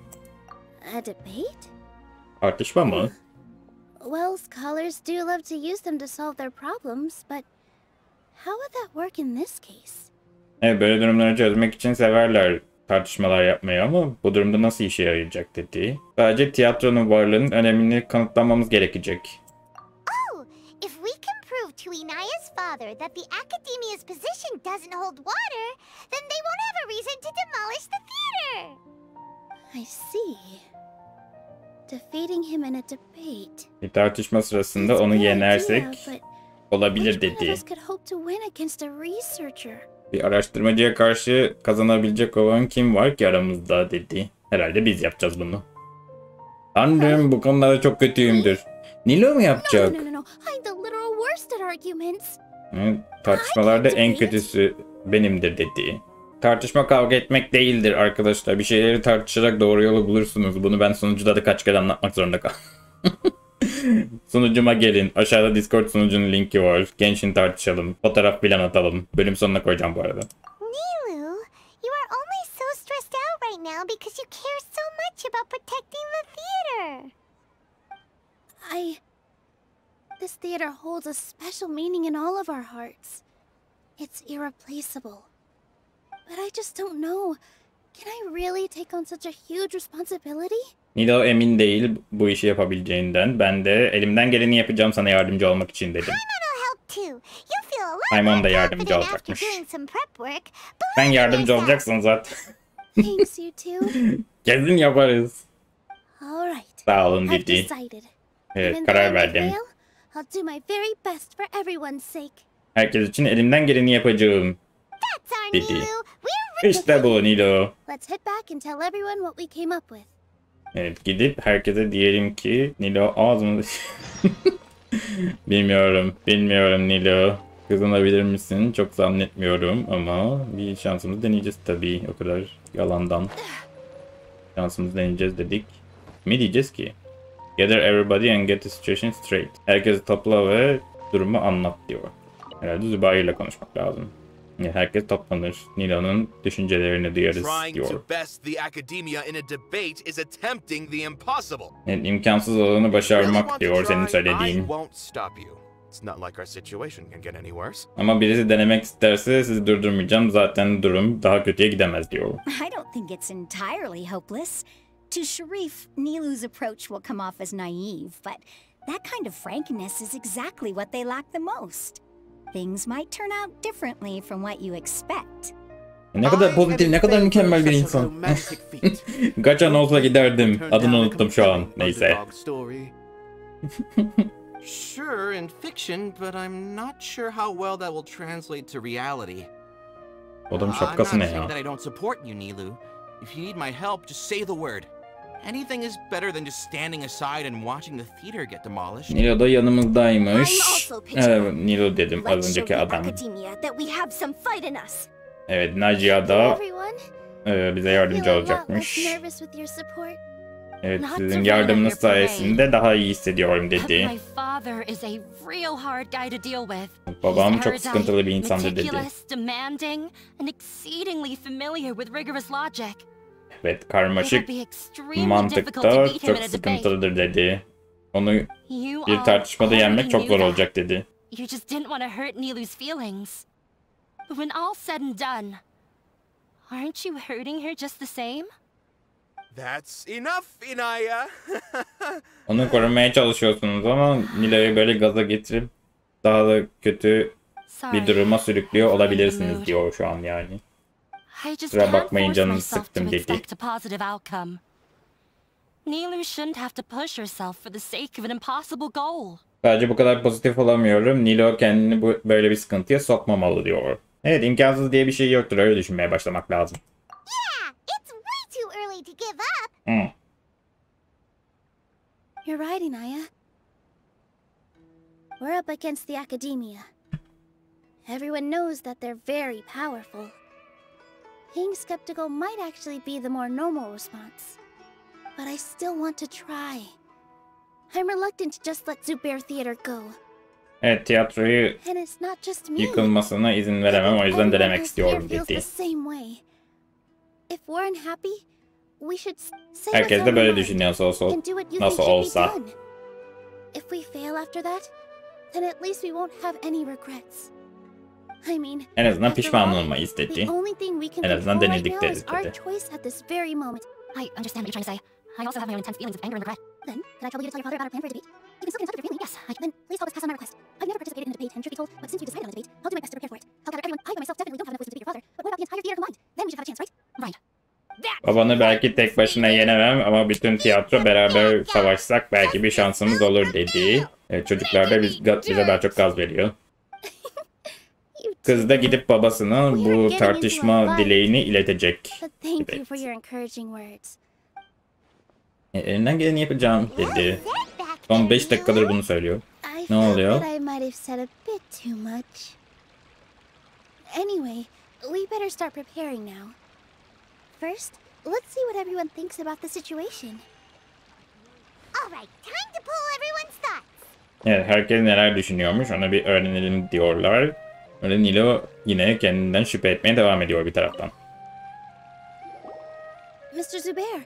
A debate? Tartışma mı? Well, scholars do love to use them to solve their problems, but how would that work in this case? Evet, böyle durumları çözmek için severler tartışmalar yapmayı ama bu durumda nasıl işe yarayacak dedi. Sadece tiyatronun varlığının önemini kanıtlamamız gerekecek. Oh, if we can prove to Inaya's father that the Academia's position doesn't hold water, then they won't have a reason to demolish the theater. I see. Defeating him in a debate. Bir tartışma sırasında onu yenersek olabilir dedi. Bir araştırmacıya karşı kazanabilecek olan kim var ki aramızda dedi. Herhalde biz yapacağız bunu. Tanrım, bu konularda çok kötüyümdür. Nilo mu yapacak? Tartışmalarda en kötüsü benimdir dedi. Tartışma kavga etmek değildir arkadaşlar. Bir şeyleri tartışarak doğru yolu bulursunuz. Bunu ben sunucuda da kaç kere anlatmak zorunda kaldım. Sunucuma gelin. Aşağıda Discord sunucunun linki var. Genshin tartışalım. Fotoğraf plan atalım. Bölüm sonuna koyacağım bu arada. Nilu, you are only so stressed out right now because you care so much about protecting the theater. This theater holds a special meaning in all of our hearts. It's irreplaceable. But I just don't know. Can I really take on such a huge responsibility? Nilo emin değil bu işi yapabileceğinden. Ben de elimden geleni yapacağım sana yardımcı olmak için dedim. Paimon da yardımcı olacakmış. Sen yardımcı olacaksın zaten. Thanks you two. Kesin yaparız. All right. Sağ olun dedi. Evet, karar verdim. I'll do my very best for everyone's sake. Herkes için elimden geleni yapacağım dedi. İşte bu Nilo. Let's head back and tell everyone what we came up with. Evet, gidip herkese diyelim ki Nilo ağzını... Bilmiyorum Nilo. Kazanabilir misin? Çok zannetmiyorum ama bir şansımızı deneyeceğiz tabii. O kadar yalandan. Şansımızı deneyeceğiz dedik. Ne diyeceğiz ki? Gather everybody and get the situation straight. Herkesi topla ve durumu anlat diyor. Herhalde Zübeyir ile konuşmak lazım. Herkes toplanır. Nilo'nun düşüncelerini duyarız diyor. Evet, imkansız olanı başarmak diyor senin söylediğin. Ama birisi denemek isterse sizi durdurmayacağım. Zaten durum daha kötüye gidemez diyor. I don't think it's entirely hopeless. To Sharif, Nilou's approach will come off as naive, but that kind of frankness is exactly what they lack the most. Things might turn out differently from what you expect. Ne kadar pozitif, ne kadar mükemmel bir insan. Gacan olsa giderdim. Adını unuttum şu an. Neyse. Sure, in fiction, but I'm not sure how well that will translate to reality. Adam şapkası ne ya? I'm not saying that I don't support you, Nilou. If you need my help, just say the word. Anything is better than just standing aside and watching the theater get demolished. Nilo da yanımızdaymış. Evet, Nilo dedim az önceki adam. Evet, Nadia da bize yardımcı olacakmış. Evet, sizin yardımınız sayesinde daha iyi hissediyorum dedi. Babam çok sıkıntılı bir insandır dedi. Evet, karmaşık mantıkta çok sıkıntılıdır dedi. Onu bir tartışmada yenmek çok zor olacak dedi. You just didn't want to hurt Nilou's feelings. But when all said and done, aren't you hurting her just the same? That's enough, Inaya. Onu korumaya çalışıyorsunuz ama Nilo'yu böyle gaza getirip daha da kötü bir duruma sürüklüyor olabilirsiniz diyor şu an yani. Kusura bakmayın canınızı sıktım dedi. Nilou shouldn't have to push herself for the sake of an impossible goal. Sadece bu kadar pozitif olamıyorum. Nilo kendini böyle bir sıkıntıya sokmamalı diyor. Evet, imkansız diye bir şey yoktur. Öyle düşünmeye başlamak lazım. Yeah, it's way too early to give up. You're right, Inaya. We're up against the Academia. Everyone knows that they're very powerful. Being skeptical might actually be the more normal response. But I still want to try. I'm reluctant to just let Zubair Theater go. Evet, tiyatroyu And it's not just me. yıkılmasına izin veremem, o yüzden denemek Everyone istiyorum else here feels dedi. the same way. If we're unhappy, we should say Herkes what's de on böyle our mind düşünüyor olsa and do what you nasıl think should be olsa. done. If we fail after that, then at least we won't have any regrets. I mean, En azından after pişman all, olmayız dedi. the only thing we can En azından control right denedik now is dedi. our choice at this very moment. I understand what you're trying to say. I also have my own intense feelings of anger and regret. Then, can I trouble you to tell your father about our plan for a debate? You can still consult with your family. Yes, then please help us pass on my request. I've never participated in a debate, and truth be told, but since you decided on a debate, I'll do my best to prepare for it. I'll gather everyone. I by myself definitely don't have enough wisdom to beat your father. But what about the entire theater combined? Then we should have a chance, right? Right. Babanı belki tek başına yenemem ama bütün tiyatro beraber savaşsak belki bir şansımız olur dedi. Çocuklar da bize daha çok gaz veriyor. Kız da gidip babasına bu tartışma dileğini iletecek. But thank you for your encouraging words. Elinden geleni yapacağım dedi. Son 5 dakikadır bunu söylüyor. I Ne oluyor? felt that I might have said a bit too much. Anyway, we better start preparing now. First, let's see what everyone thinks about the situation. Alright, time to pull everyone's thoughts. Evet, herkes neler düşünüyormuş ona bir öğrenelim diyorlar. Öyle Nilo yine kendinden şüphe etmeye devam ediyor bir taraftan. Mr. Zubair,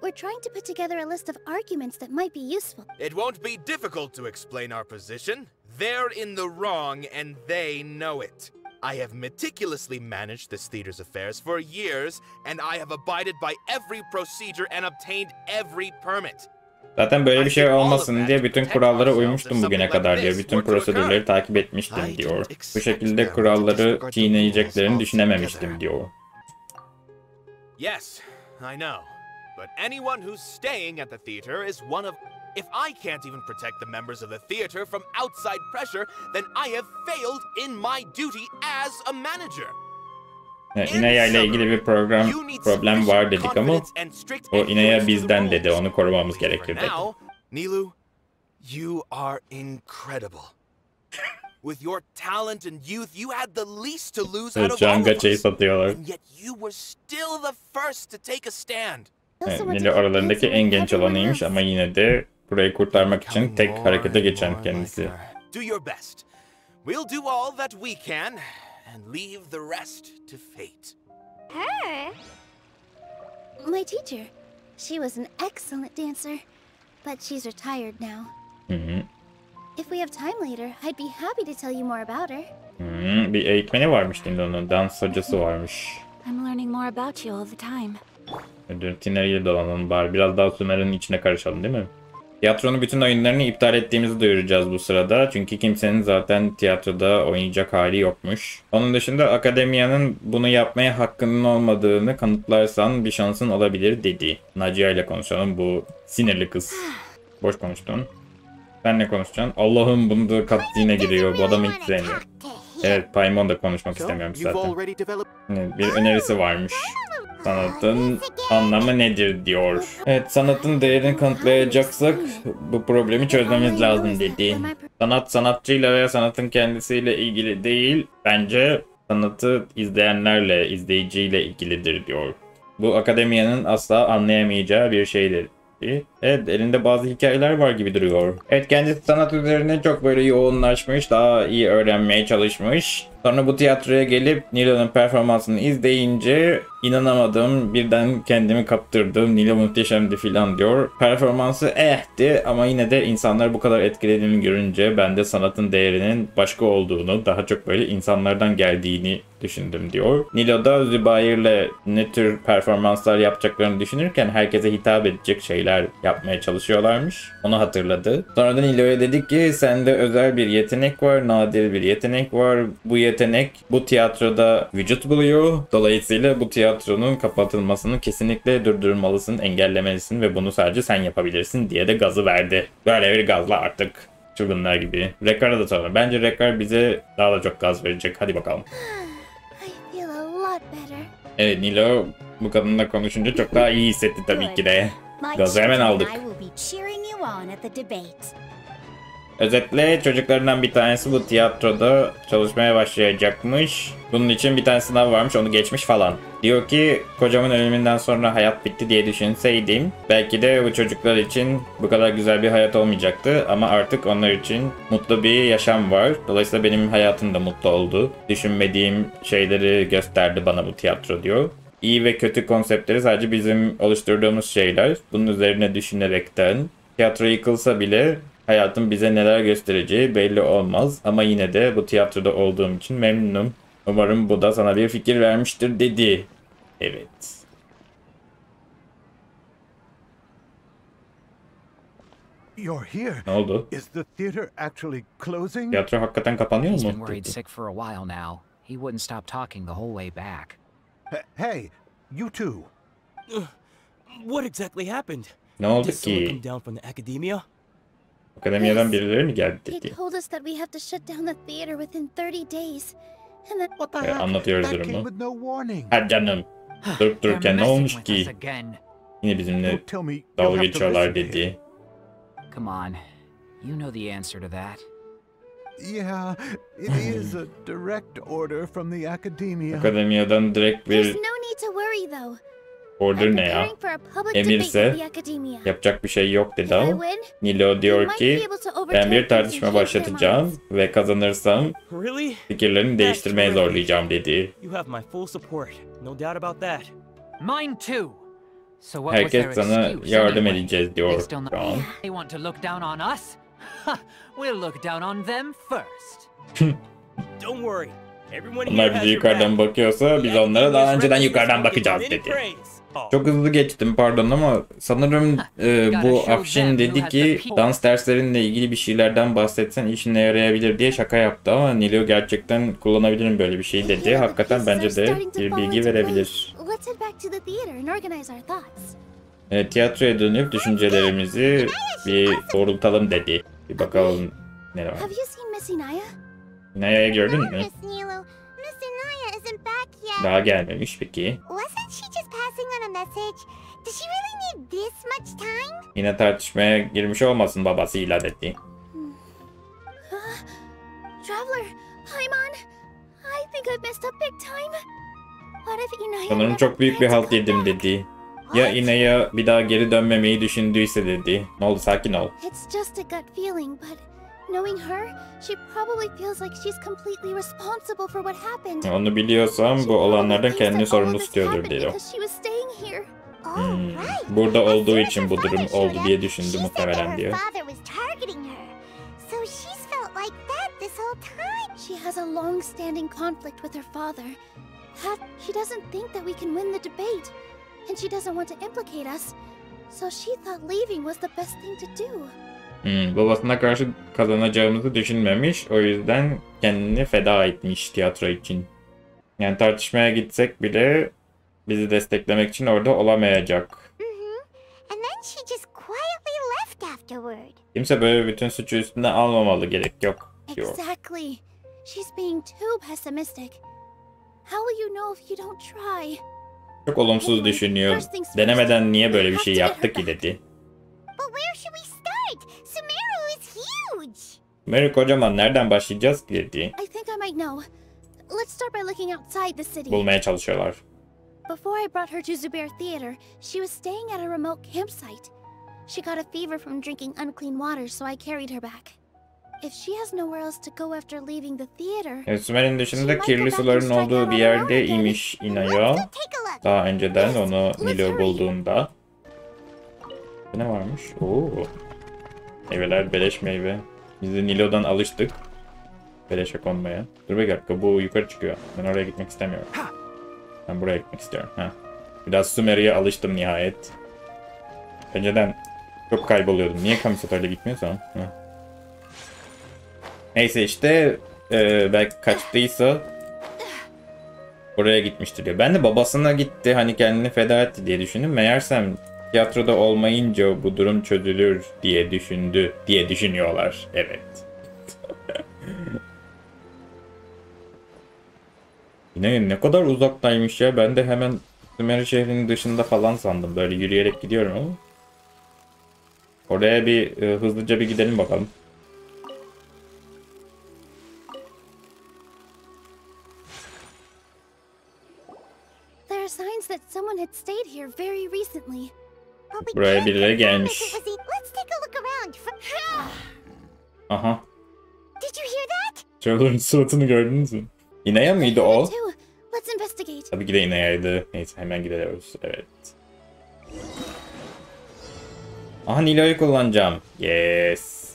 we're trying to put together a list of arguments that might be useful. It won't be difficult to explain our position. They're in the wrong and they know it. I have meticulously managed this theater's affairs for years, and I have abided by every procedure and obtained every permit. Zaten böyle bir şey olmasın diye bütün kurallara uymuştum bugüne kadar diyor. Bütün prosedürleri takip etmiştim diyor. Bu şekilde kuralları çiğneyeceklerini düşünememiştim diyor. Yes, I know. But anyone who's staying at the theater is one of... If I can't even protect the members of the theater from outside pressure, then I have failed in my duty as a manager. İnaya ile ilgili bir problem var dedik ama o İnaya bizden dedi, onu korumamız gerekir dedi. Nilou, you are incredible. With your talent and youth, you had the least to lose out of all of us. Satıyorlar. And yet you were still the first to take a stand. Nilo aralarındaki en genç olanıymış ama yine de burayı kurtarmak için tek harekete geçen kendisi. Do your best. We'll do all that we can and leave the rest to fate. Her? My teacher. She was an excellent dancer, but she's retired now. If we have time later, I'd be happy to tell you more about her. Bir eğitmeni varmış Nilo'nun, dans hocası varmış. I'm learning more about you all the time. Rutinleriyle dolanalım bari, biraz daha Sümer'in içine karışalım değil mi? Tiyatronun bütün oyunlarını iptal ettiğimizi duyuracağız bu sırada. Çünkü kimsenin zaten tiyatroda oynayacak hali yokmuş. Onun dışında akademiyanın bunu yapmaya hakkının olmadığını kanıtlarsan bir şansın olabilir dedi. Nacia ile konuşalım, bu sinirli kız. Boş konuştun. Sen ne konuşacaksın? Allah'ım, bunu da cutscene'e giriyor. Bu adamı hiç sevmiyor. Evet, Paimon da konuşmak istemiyormuş zaten. Bir önerisi varmış. Sanatın anlamı nedir diyor. Evet, sanatın değerini kanıtlayacaksak bu problemi çözmemiz lazım dedi. Sanat sanatçıyla veya sanatın kendisiyle ilgili değil, bence sanatı izleyenlerle, izleyiciyle ilgilidir diyor. Bu akademiyanın asla anlayamayacağı bir şeydir. Evet, elinde bazı hikayeler var gibi duruyor. Evet, kendisi sanat üzerine çok böyle yoğunlaşmış, daha iyi öğrenmeye çalışmış. Sonra bu tiyatroya gelip Nilo'nun performansını izleyince inanamadım, birden kendimi kaptırdım, Nilo muhteşemdi filan diyor. Performansı ama yine de insanlar bu kadar etkilediğini görünce ben de sanatın değerinin başka olduğunu, daha çok böyle insanlardan geldiğini düşündüm diyor. Nilo da Zubair'le ne tür performanslar yapacaklarını düşünürken herkese hitap edecek şeyler yapmaya çalışıyorlarmış. Onu hatırladı. Sonra da Nilo'ya dedik ki sende özel bir yetenek var, nadir bir yetenek var. Bu yetenek bu tiyatroda vücut buluyor. Dolayısıyla bu tiyatronun kapatılmasını kesinlikle durdurmalısın, engellemelisin ve bunu sadece sen yapabilirsin diye de gazı verdi. Böyle bir gazla artık çılgınlar gibi. Rekar'a da sonra. Bence Rekar bize daha da çok gaz verecek. Hadi bakalım. Evet, Nilo bu kadınla konuşunca çok daha iyi hissetti tabii ki de. Gazı hemen aldık. Özetle çocuklarından bir tanesi bu tiyatroda çalışmaya başlayacakmış. Bunun için bir tane sınav varmış, onu geçmiş falan. Diyor ki kocamın ölümünden sonra hayat bitti diye düşünseydim belki de bu çocuklar için bu kadar güzel bir hayat olmayacaktı. Ama artık onlar için mutlu bir yaşam var. Dolayısıyla benim hayatım da mutlu oldu. Düşünmediğim şeyleri gösterdi bana bu tiyatro diyor. İyi ve kötü konseptleri sadece bizim oluşturduğumuz şeyler. Bunun üzerine düşünerekten tiyatro yıkılsa bile hayatın bize neler göstereceği belli olmaz. Ama yine de bu tiyatroda olduğum için memnunum. Umarım bu da sana bir fikir vermiştir dedi. Evet. You're here. Ne oldu? Is the theater actually closing? Tiyatro hakikaten kapanıyor He's mu? been worried sick for a while now. He wouldn't stop talking the whole way back. Hey, you two. What exactly happened? Ne oldu Did someone ki? come down from the academia? Akademiyeden birileri mi geldi They dedi. told us that we have to shut down the theater within 30 days. And that... What the heck? Anlatıyoruz That came durumu. with no warning. Ha canım. Durup dururken ne olmuş ki? Yine bizimle Don't tell me you'll dalga have to geçiyorlar listen to dedi. Come on. You know the answer to that. Yeah, it is a direct order from the academia. Akademiyadan direkt There's bir no need to worry though. order ne ya? Preparing for a public debate Emirse with the academia. yapacak bir şey yok dedi If I ama win, Nilo we diyor might ki be able to ben overturn bir things tartışma and change their başlatacağım minds. ve kazanırsam Really? fikirlerini değiştirmeye great. zorlayacağım dedi. You have my full support. No doubt about that. Mine too. So what was their Herkes sana excuse yardım anyway? edeceğiz They diyor still şu an. They want to look down on us? Ha, we'll look down on them first. Don't worry. Everyone here Onlar has bize your back. yukarıdan bakıyorsa biz onlara daha önceden yukarıdan bakacağız dedi. Çok hızlı geçtim pardon ama sanırım bu Afşin dedi ki dans derslerinle ilgili bir şeylerden bahsetsen işine yarayabilir diye şaka yaptı ama Nilo gerçekten kullanabilirim böyle bir şey dedi. Hakikaten bence de bir bilgi verebilir. Let's head back to the theater and organize our thoughts. Tiyatroya dönüp düşüncelerimizi bir doğrultalım dedi. Bir bakalım ne var. Have you seen Miss Inaya? Inaya'yı gördün mü? Miss Nilo, Miss Inaya isn't back yet. Daha gelmemiş peki. Wasn't she just passing on a message? Does she really need this much time? Yine tartışmaya girmiş olmasın babasıyla dedi. Traveler, Paimon, I think I've messed up big time. What if Inaya Sanırım never çok büyük bir planned to halt come yedim back? dedi. Ya Inaya bir daha geri dönmemeyi düşündüyse dedi. Ne oldu sakin ol. It's just a gut feeling, but knowing her, she probably feels like she's completely responsible for what happened. Onu biliyorsam She bu olanlardan probably thinks kendini that all of sorumlu this tutuyordur happened dedi o. because she was staying here. Burada olduğu için bu durum oldu diye düşündü She said that muhtemelen her diyor. father was targeting her. So she's felt like that this whole time. She has a long-standing conflict with her father. She doesn't think that we can win the debate, and she doesn't want to implicate us. So she thought leaving was the best thing to do. Babasına karşı kazanacağımızı düşünmemiş. O yüzden kendini feda etmiş tiyatro için. Yani tartışmaya gitsek bile bizi desteklemek için orada olamayacak. And then she just quietly left afterward. Kimse böyle bütün suçu üstüne almamalı, gerek yok diyor. Exactly. She's being too pessimistic. How will you know if you don't try? Çok olumsuz düşünüyor. Denemeden niye böyle bir şey yaptı ki dedi. But where should we start? Sumeru is huge. Mary kocaman, nereden başlayacağız ki dedi. I think I might know. Let's start by looking outside the city. Bulmaya çalışıyorlar. Before I brought her to Zubair Theater, she was staying at a remote campsite. She got a fever from drinking unclean water, so I carried her back. If she has nowhere else to go after leaving the theater... Sümer'in dışında kirli suların olduğu bir yerde imiş Inaya. Daha önceden onu Nilo bulduğunda. Ne varmış? Oo. Meyveler beleş meyve. Biz de Nilo'dan alıştık. Beleşe konmaya. Dur bir dakika, bu yukarı çıkıyor. Ben oraya gitmek istemiyorum. Ben buraya gitmek istiyorum. Biraz Sümer'e alıştım nihayet. Önceden çok kayboluyordum. Niye Kamisato'yla gitmiyorsam? Neyse işte belki kaçtıysa oraya gitmiştir diyor. Ben de babasına gitti, hani kendini feda etti diye düşündüm. Meğersem tiyatroda olmayınca bu durum çözülür diye düşünüyorlar. Evet. Yine ne kadar uzaktaymış ya. Ben de hemen Sümer şehrinin dışında falan sandım. Böyle yürüyerek gidiyorum ama. Oraya bir hızlıca bir gidelim bakalım. someone had stayed here very recently. Buraya birileri gelmiş. Let's take a look around. Aha. Did you hear that? Traveler'ın suratını gördünüz mü? Inaya mıydı o? Let's investigate. Tabii ki de Inaya'ydı. Neyse hemen gidiyoruz. Evet. Aha, Nilo'yu kullanacağım. Yes.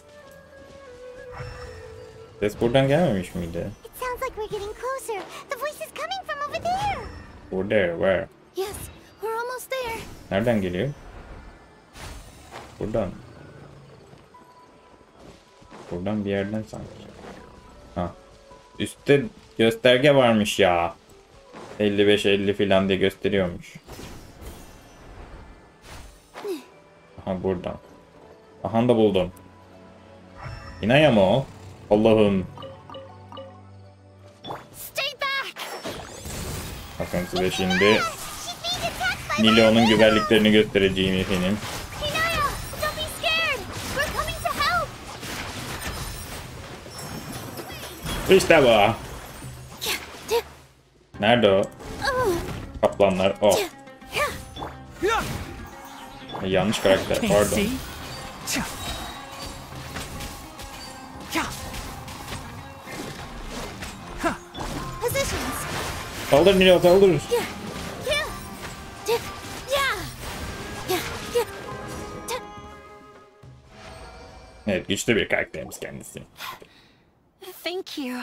Ses buradan gelmemiş miydi? It sounds like we're getting closer. The voice is coming from over there. Over there, where? Yes, we're almost there. Nereden geliyor? Buradan. Buradan bir yerden sanki. Ha. Üstte gösterge varmış ya. 55-50 falan diye gösteriyormuş. Aha, buradan. Aha da buldum. Inaya mı o? Allah'ım. Bakın size şimdi Nilo'nun güzelliklerini göstereceğim efendim. İşte bu. Nerede o? Kaplanlar. O. Yanlış karakter. Pardon. Saldır Nilo, saldır. Evet, güçlü bir karakterimiz kendisi. Thank you.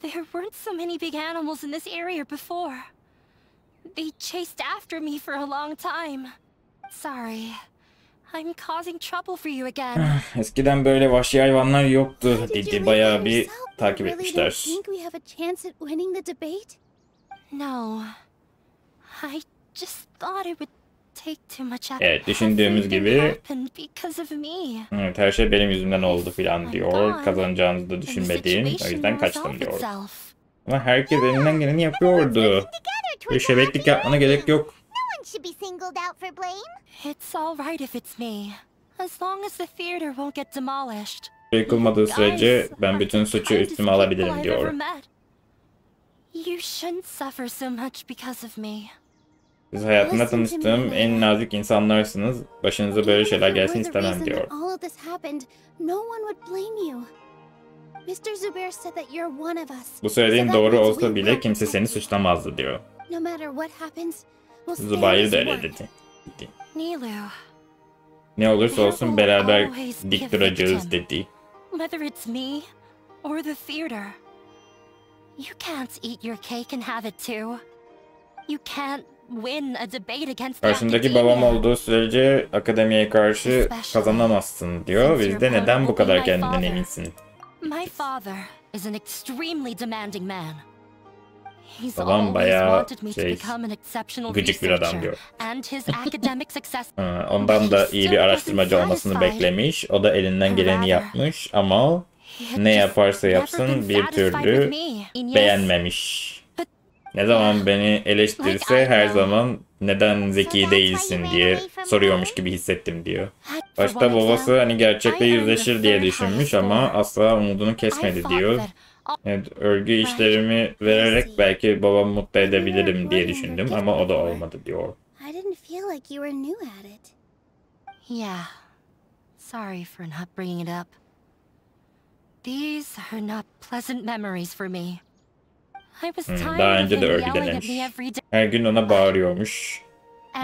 There weren't so many big animals in this area before. They chased after me for a long time. Sorry. I'm causing trouble for you again. Eskiden böyle vahşi hayvanlar yoktu dedi. Bayağı bir takip etmişler. No. I just thought it would take too much effort. Evet, düşündüğümüz gibi because of me. evet, her şey benim yüzümden oldu filan diyor. Kazanacağınızı da düşünmediğim. O yüzden kaçtım diyor. Ama herkes elinden geleni yapıyordu. Bir şebeklik yapmana gerek yok. It's all right if it's me. As long as the theater won't get demolished. Yıkılmadığı sürece ben bütün suçu üstüme alabilirim diyor. You shouldn't suffer so much because of me. Siz hayatımda tanıştığım en nazik insanlarsınız. Başınıza böyle şeyler gelsin istemem diyor. Bu söylediğin doğru olsa bile kimse seni suçlamazdı diyor. Zubair de öyle dedi. Ne olursa olsun beraber dik duracağız dedi. Whether it's me or the theater. You can't eat your cake and have it too. You can't win a debate against the Karşındaki babam olduğu sürece akademiye karşı kazanamazsın diyor. Biz de neden bu kadar kendinden eminsin? My father is an extremely demanding man. He's Babam bayağı exceptional gıcık bir adam diyor. And his academic success. Ondan da iyi bir araştırmacı olmasını beklemiş. O da elinden geleni yapmış ama ne yaparsa yapsın bir türlü beğenmemiş. Ne zaman beni eleştirirse her zaman neden zeki değilsin diye soruyormuş gibi hissettim diyor. Başta babası hani gerçekle yüzleşir diye düşünmüş ama asla umudunu kesmedi diyor. Evet, örgü işlerimi vererek belki babamı mutlu edebilirim diye düşündüm ama o da olmadı diyor. Yeah. Sorry for not bringing it up. These are not pleasant memories for me. Daha önce de örgü denemiş. Her gün ona bağırıyormuş.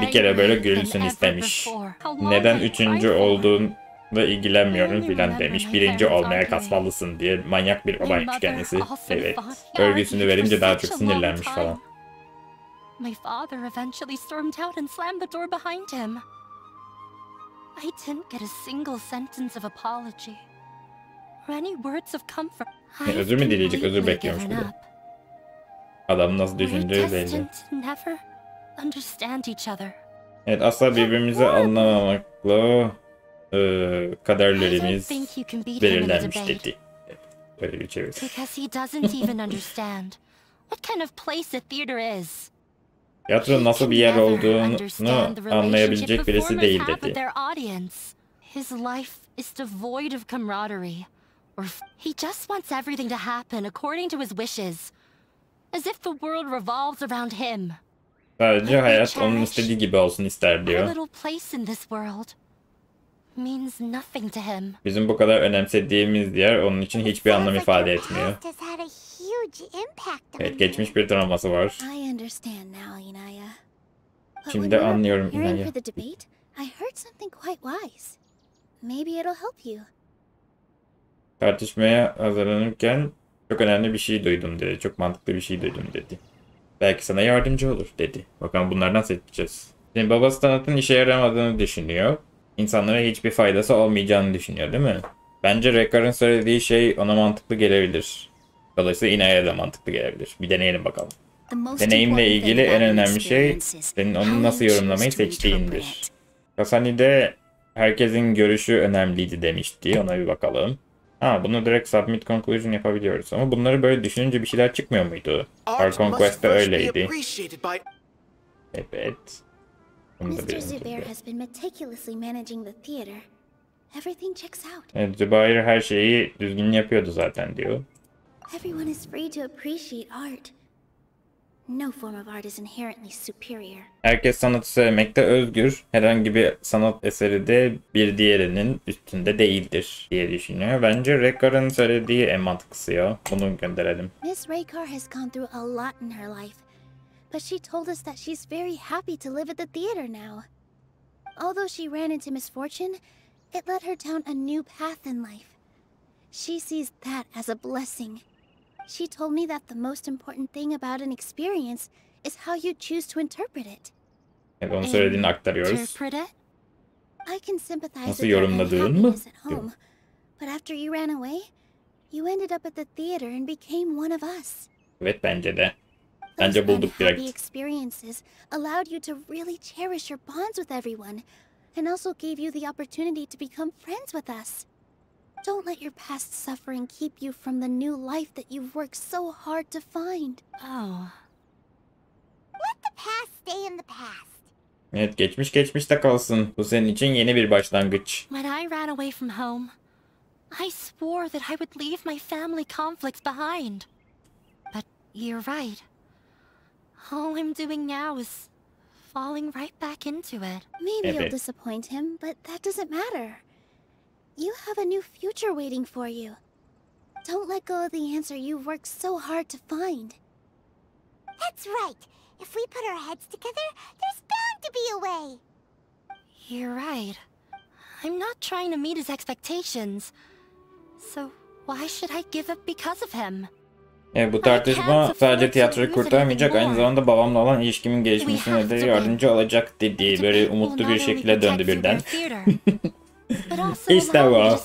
Bir kere böyle görülsün istemiş. Neden 3. olduğunda ilgilenmiyorum filan demiş. 1. olmaya kasmalısın diye manyak bir babaymış kendisi. Evet. Örgüsünü verince daha çok sinirlenmiş falan. My father eventually stormed out and slammed the door behind him. I didn't get a single sentence of apology or any words of comfort. Özür mü dileyecek? Özür bekliyormuş bir de. Adam nasıl düşündüğü belli. Evet, asla birbirimizi anlamamakla kaderlerimiz belirlenmiş dedi. Böyle bir çevirisi. Tiyatro nasıl bir yer olduğunu anlayabilecek birisi değil dedi. His life is devoid of camaraderie. He just wants everything to happen according to his wishes. As if the world revolves around him. Sadece hayat onun istediği gibi olsun ister diyor. Bizim bu kadar önemsediğimiz yer onun için hiçbir anlam ifade etmiyor. Evet, geçmiş bir travması var. Şimdi anlıyorum Inaya. Tartışmaya hazırlanırken çok önemli bir şey duydum dedi. Çok mantıklı bir şey duydum dedi. Belki sana yardımcı olur dedi. Bakalım bunlardan seçeceğiz. Şimdi babası Tanat'ın işe yaramadığını düşünüyor. İnsanlara hiçbir faydası olmayacağını düşünüyor değil mi? Bence Rekar'ın söylediği şey ona mantıklı gelebilir. Dolayısıyla Inaya'ya da mantıklı gelebilir. Bir deneyelim bakalım. Deneyimle ilgili en önemli şey senin onu nasıl yorumlamayı seçtiğindir. Kasani'de herkesin görüşü önemliydi demişti. Ona bir bakalım. Ha, bunu direkt submit conclusion yapabiliyoruz. Ama bunları böyle düşününce bir şeyler çıkmıyor muydu? Our Conquest'te öyleydi. Evet. Mr. Zubair has been meticulously managing the theater. Everything checks out. Evet, Zubair her şeyi düzgün yapıyordu zaten diyor. Everyone is free to appreciate art. No form of art is inherently superior. Herkes sanatı sevmekte özgür. Herhangi bir sanat eseri de bir diğerinin üstünde değildir diye düşünüyor. Bence Rekar'ın söylediği en mantıklısı ya. Bunu gönderelim. Miss Rekar has gone through a lot in her life. But she told us that she's very happy to live at the theater now. Although she ran into misfortune, it led her down a new path in life. She sees that as a blessing. She told me that the most important thing about an experience is how you choose to interpret it. Evet, onun söylediğini aktarıyoruz. I can sympathize Nasıl with your yorumladığın mı? unhappiness at home. But after you ran away, you ended up at the theater and became one of us. Evet, bence de. Bence bulduk direkt. Happy experiences allowed you to really cherish your bonds with everyone, and also gave you the opportunity to become friends with us. Don't let your past suffering keep you from the new life that you've worked so hard to find. Oh. Let the past stay in the past. Evet, geçmiş geçmişte kalsın. Bu senin için yeni bir başlangıç. When I ran away from home, I swore that I would leave my family conflicts behind. But you're right. All I'm doing now is falling right back into it. Maybe you'll disappoint him, but that doesn't matter. You have a new future waiting for you. Don't let go of the answer you've worked so hard to find. That's right. If we put our heads together, there's bound to be a way. You're right. I'm not trying to meet his expectations. So why should I give up because of him? Bu tartışma sadece tiyatroyu kurtarmayacak, aynı zamanda babamla olan ilişkimin gelişmesine de yardımcı olacak dedi. Böyle umutlu bir şekilde döndü birden. İşte bu.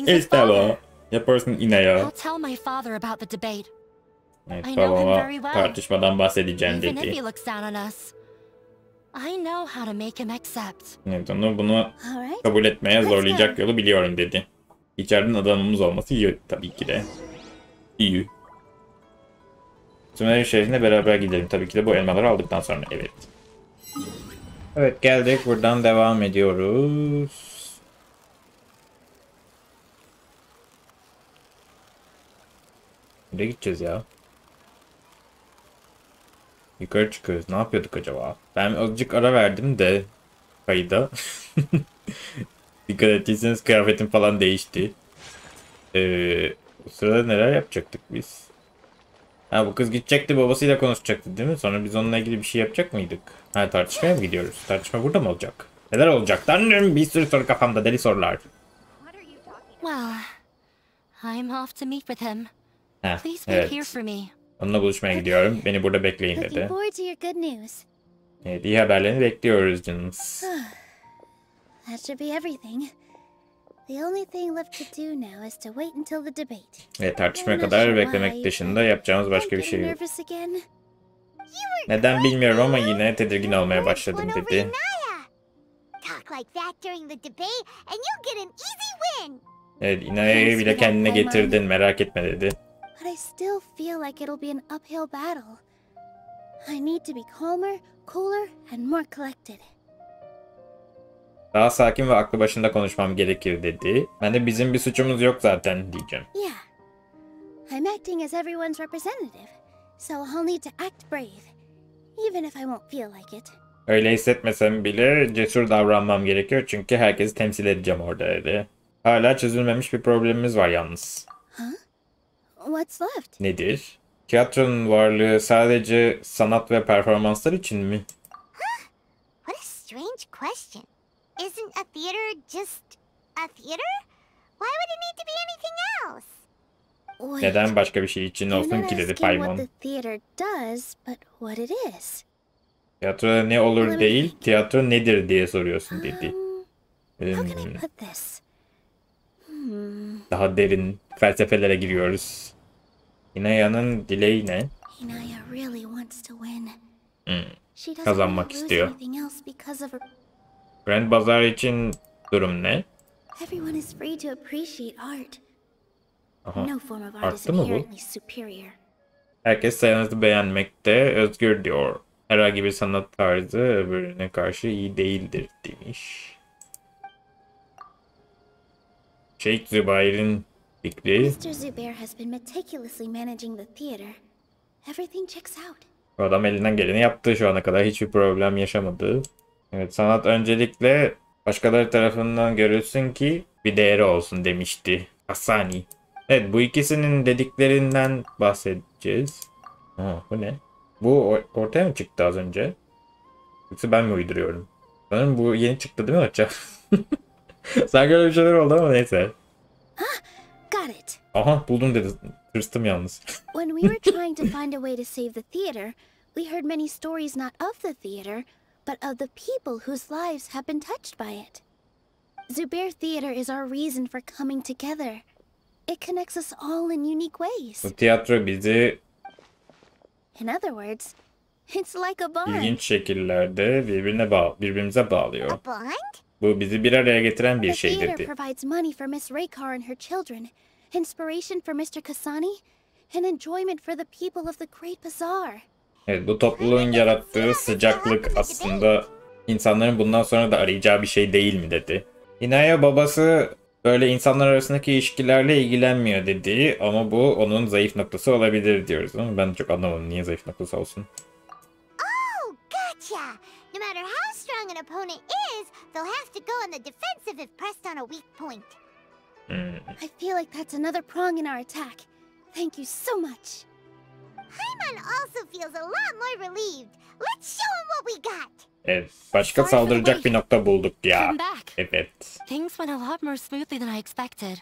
İşte bu. Yaparsın Inaya. Evet, babama tartışmadan bahsedeceğim dedi. Evet, onu bunu kabul etmeye zorlayacak yolu biliyorum dedi. İçeriden adamımız olması iyi tabii ki de. İyi. Sümer şehrine beraber gidelim. Tabii ki de bu elmaları aldıktan sonra. Evet. Evet, geldik. Buradan devam ediyoruz. Nereye gideceğiz ya? Yukarı çıkıyoruz. Ne yapıyorduk acaba? Ben azıcık ara verdim de kayıda. Dikkat ettiyseniz kıyafetim falan değişti. Bu sırada neler yapacaktık biz? Ha, bu kız gidecekti, babasıyla konuşacaktı değil mi? Sonra biz onunla ilgili bir şey yapacak mıydık? Ha, tartışmaya mı gidiyoruz? Tartışma burada mı olacak? Neler olacak? Tanrım, bir sürü soru kafamda, deli sorular. Well, I'm off to meet with him. Ha, Please wait here for me. Onunla buluşmaya gidiyorum. Beni burada bekleyin dedi. Looking forward to your good news. Evet, iyi haberlerini bekliyoruz canımız. That should be everything. The only thing left to do now is to wait until the debate. Evet, tartışmaya kadar beklemek dışında yapacağımız başka bir şey yok. Neden bilmiyorum ama yine tedirgin olmaya başladım dedi. Evet, Inaya'yı bile kendine getirdin, merak etme dedi. But I still feel like it'll be an uphill battle. I need to be calmer, cooler, and more collected. Daha sakin ve aklı başında konuşmam gerekir dedi. Ben de bizim bir suçumuz yok zaten diyeceğim. Yeah. I'm acting as everyone's representative, so I'll need to act brave. even if I won't feel like it. Öyle hissetmesem bile cesur davranmam gerekiyor çünkü herkesi temsil edeceğim orada dedi. Hala çözülmemiş bir problemimiz var yalnız. Huh? What's left? Nedir? Tiyatronun varlığı sadece sanat ve performanslar için mi? What a strange question. Isn't a theater just a theater? Why would it need to be anything else? Wait, Neden başka bir şey için olsun ki dedi asking what Paimon. the theater does, but what it is. Tiyatro ne olur değil, tiyatro nedir diye soruyorsun dedi. How can I put this? Daha derin felsefelere giriyoruz. Inaya'nın dileği ne? Inaya really wants to win. She doesn't Kazanmak want to lose istiyor. anything else because of her. Grand Bazaar için durum ne? Everyone is free to appreciate art. Aha. No form of art is Arttı mı bu? inherently superior. Herkes sanatı beğenmekte özgür diyor. Herhangi bir sanat tarzı öbürüne karşı iyi değildir demiş. Şeyh Zübeyir'in fikri. Mr. Zubair has been meticulously managing the theater. Everything checks out. O adam elinden geleni yaptı şu ana kadar. Hiçbir problem yaşamadı. Evet, sanat öncelikle başkaları tarafından görülsün ki bir değeri olsun demişti Hassani. Evet, bu ikisinin dediklerinden bahsedeceğiz. Bu ne? Bu ortaya mı çıktı az önce? Yoksa ben mi uyduruyorum? Sanırım bu yeni çıktı değil mi Açça? Sanki öyle bir şeyler oldu ama neyse. Got it. Aha, buldum dedi. Tırstım yalnız. When we were trying to find a way to save the theater, we heard many stories not of the theater, but of the people whose lives have been touched by it. Zubair Theater is our reason for coming together. It connects us all in unique ways. Bu tiyatro bizi In other words, it's like a bond. ilginç şekillerde birbirimize bağlıyor. A bond? Bu bizi bir araya getiren bir The şeydir theater dedi. provides money for Miss Raykar and her children, inspiration for Mr. Kasani, and enjoyment for the people of the Great Bazaar. Evet, bu topluluğun yarattığı sıcaklık aslında insanların bundan sonra da arayacağı bir şey değil mi dedi. Inaya babası böyle insanlar arasındaki ilişkilerle ilgilenmiyor dedi ama bu onun zayıf noktası olabilir diyoruz ama ben çok anlamadım niye zayıf noktası olsun. Oh, gotcha! No matter how strong an opponent is, they'll have to go on the defensive if pressed on a weak point. I feel like that's another prong in our attack. Thank you so much. Paimon also feels a lot more relieved. Let's show him what we got. Evet, başka saldıracak bir nokta bulduk ya. Come back. Evet. Things went a lot more smoothly than I expected.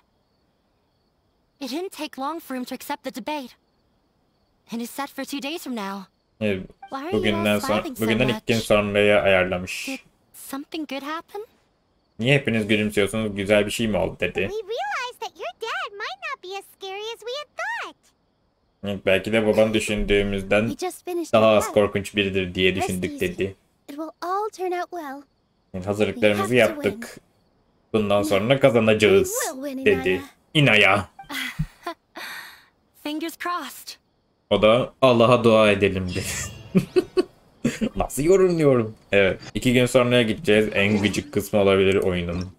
It didn't take long for him to accept the debate. And it's set for 2 days from now. Evet, Why are you all smiling so bugünden 2 gün much? sonraya ayarlamış. Did something good happen? Niye hepiniz gülümsüyorsunuz? Güzel bir şey mi oldu dedi. We realized that your dad might not be as scary as we had thought. Evet, belki de baban düşündüğümüzden We just finished daha the az battle. korkunç biridir diye düşündük dedi. It will all turn out well. Yani hazırlıklarımızı We have to yaptık. Bundan sonra kazanacağız We will win, dedi. Inaya. Fingers crossed. O da Allah'a dua edelim dedi. Nasıl yorumluyorum? Evet. 2 gün sonraya gideceğiz. En gıcık kısmı olabilir oyunun.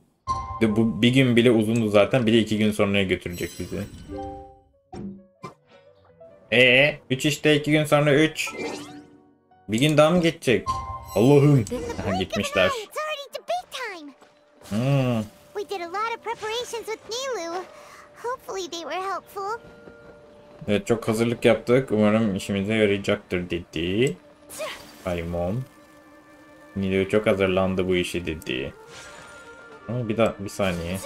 Bu bir gün bile uzundu zaten. Bir de 2 gün sonraya götürecek bizi. 3 işte 2 gün sonra 3. Bir gün daha mı geçecek? Allah'ım. Aha, gitmişler. It's already debate time. We did a lot of preparations with Nilu. Hopefully they were helpful. Evet, çok hazırlık yaptık. Umarım işimize yarayacaktır dedi. Paimon. Nilo çok hazırlandı bu işi dedi. Ama bir saniye.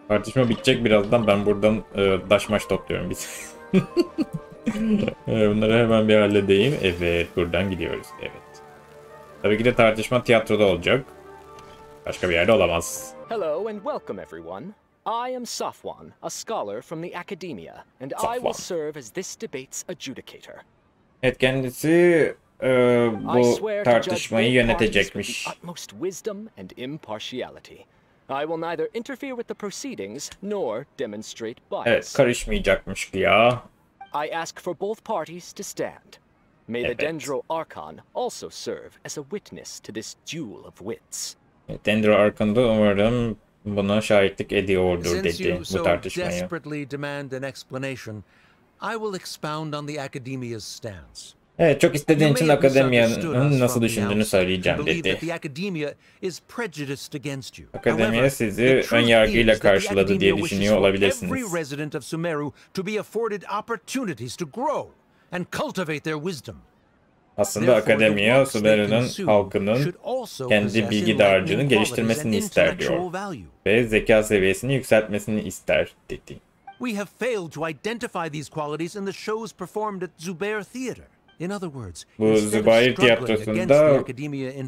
Tartışma bitecek birazdan. Ben buradan daşmaş topluyorum biz. Bunları hemen bir halledeyim. Evet, buradan gidiyoruz. Evet. Tabii ki de tartışma tiyatroda olacak. Başka bir yerde olamaz. Hello and welcome everyone. I am Safwan, a scholar from the academia, and I will serve as this debate's adjudicator. Evet, kendisi bu tartışmayı yönetecekmiş. With the utmost wisdom and impartiality. I will neither interfere with the proceedings nor demonstrate bias. Evet, karışmayacakmış ya. I ask for both parties to stand. May the Dendro Archon also serve as a witness to this duel of wits. Dendro Archon'da umarım buna şahitlik ediyordur dedi bu tartışmaya. Desperately demand an explanation, I will expound on the academia's stance. Evet, çok istediğin için akademiyanın nasıl düşündüğünü söyleyeceğim dedi. Akademiya sizi ön yargıyla karşıladı diye düşünüyor olabilirsiniz. Aslında akademiya, Sumeru'nun halkının kendi bilgi dağarcığını geliştirmesini ister diyor. Ve zeka seviyesini yükseltmesini ister dedi. We have failed to identify these qualities in the shows performed at Zubair Theater. In other words, bu Zubair tiyatrosunda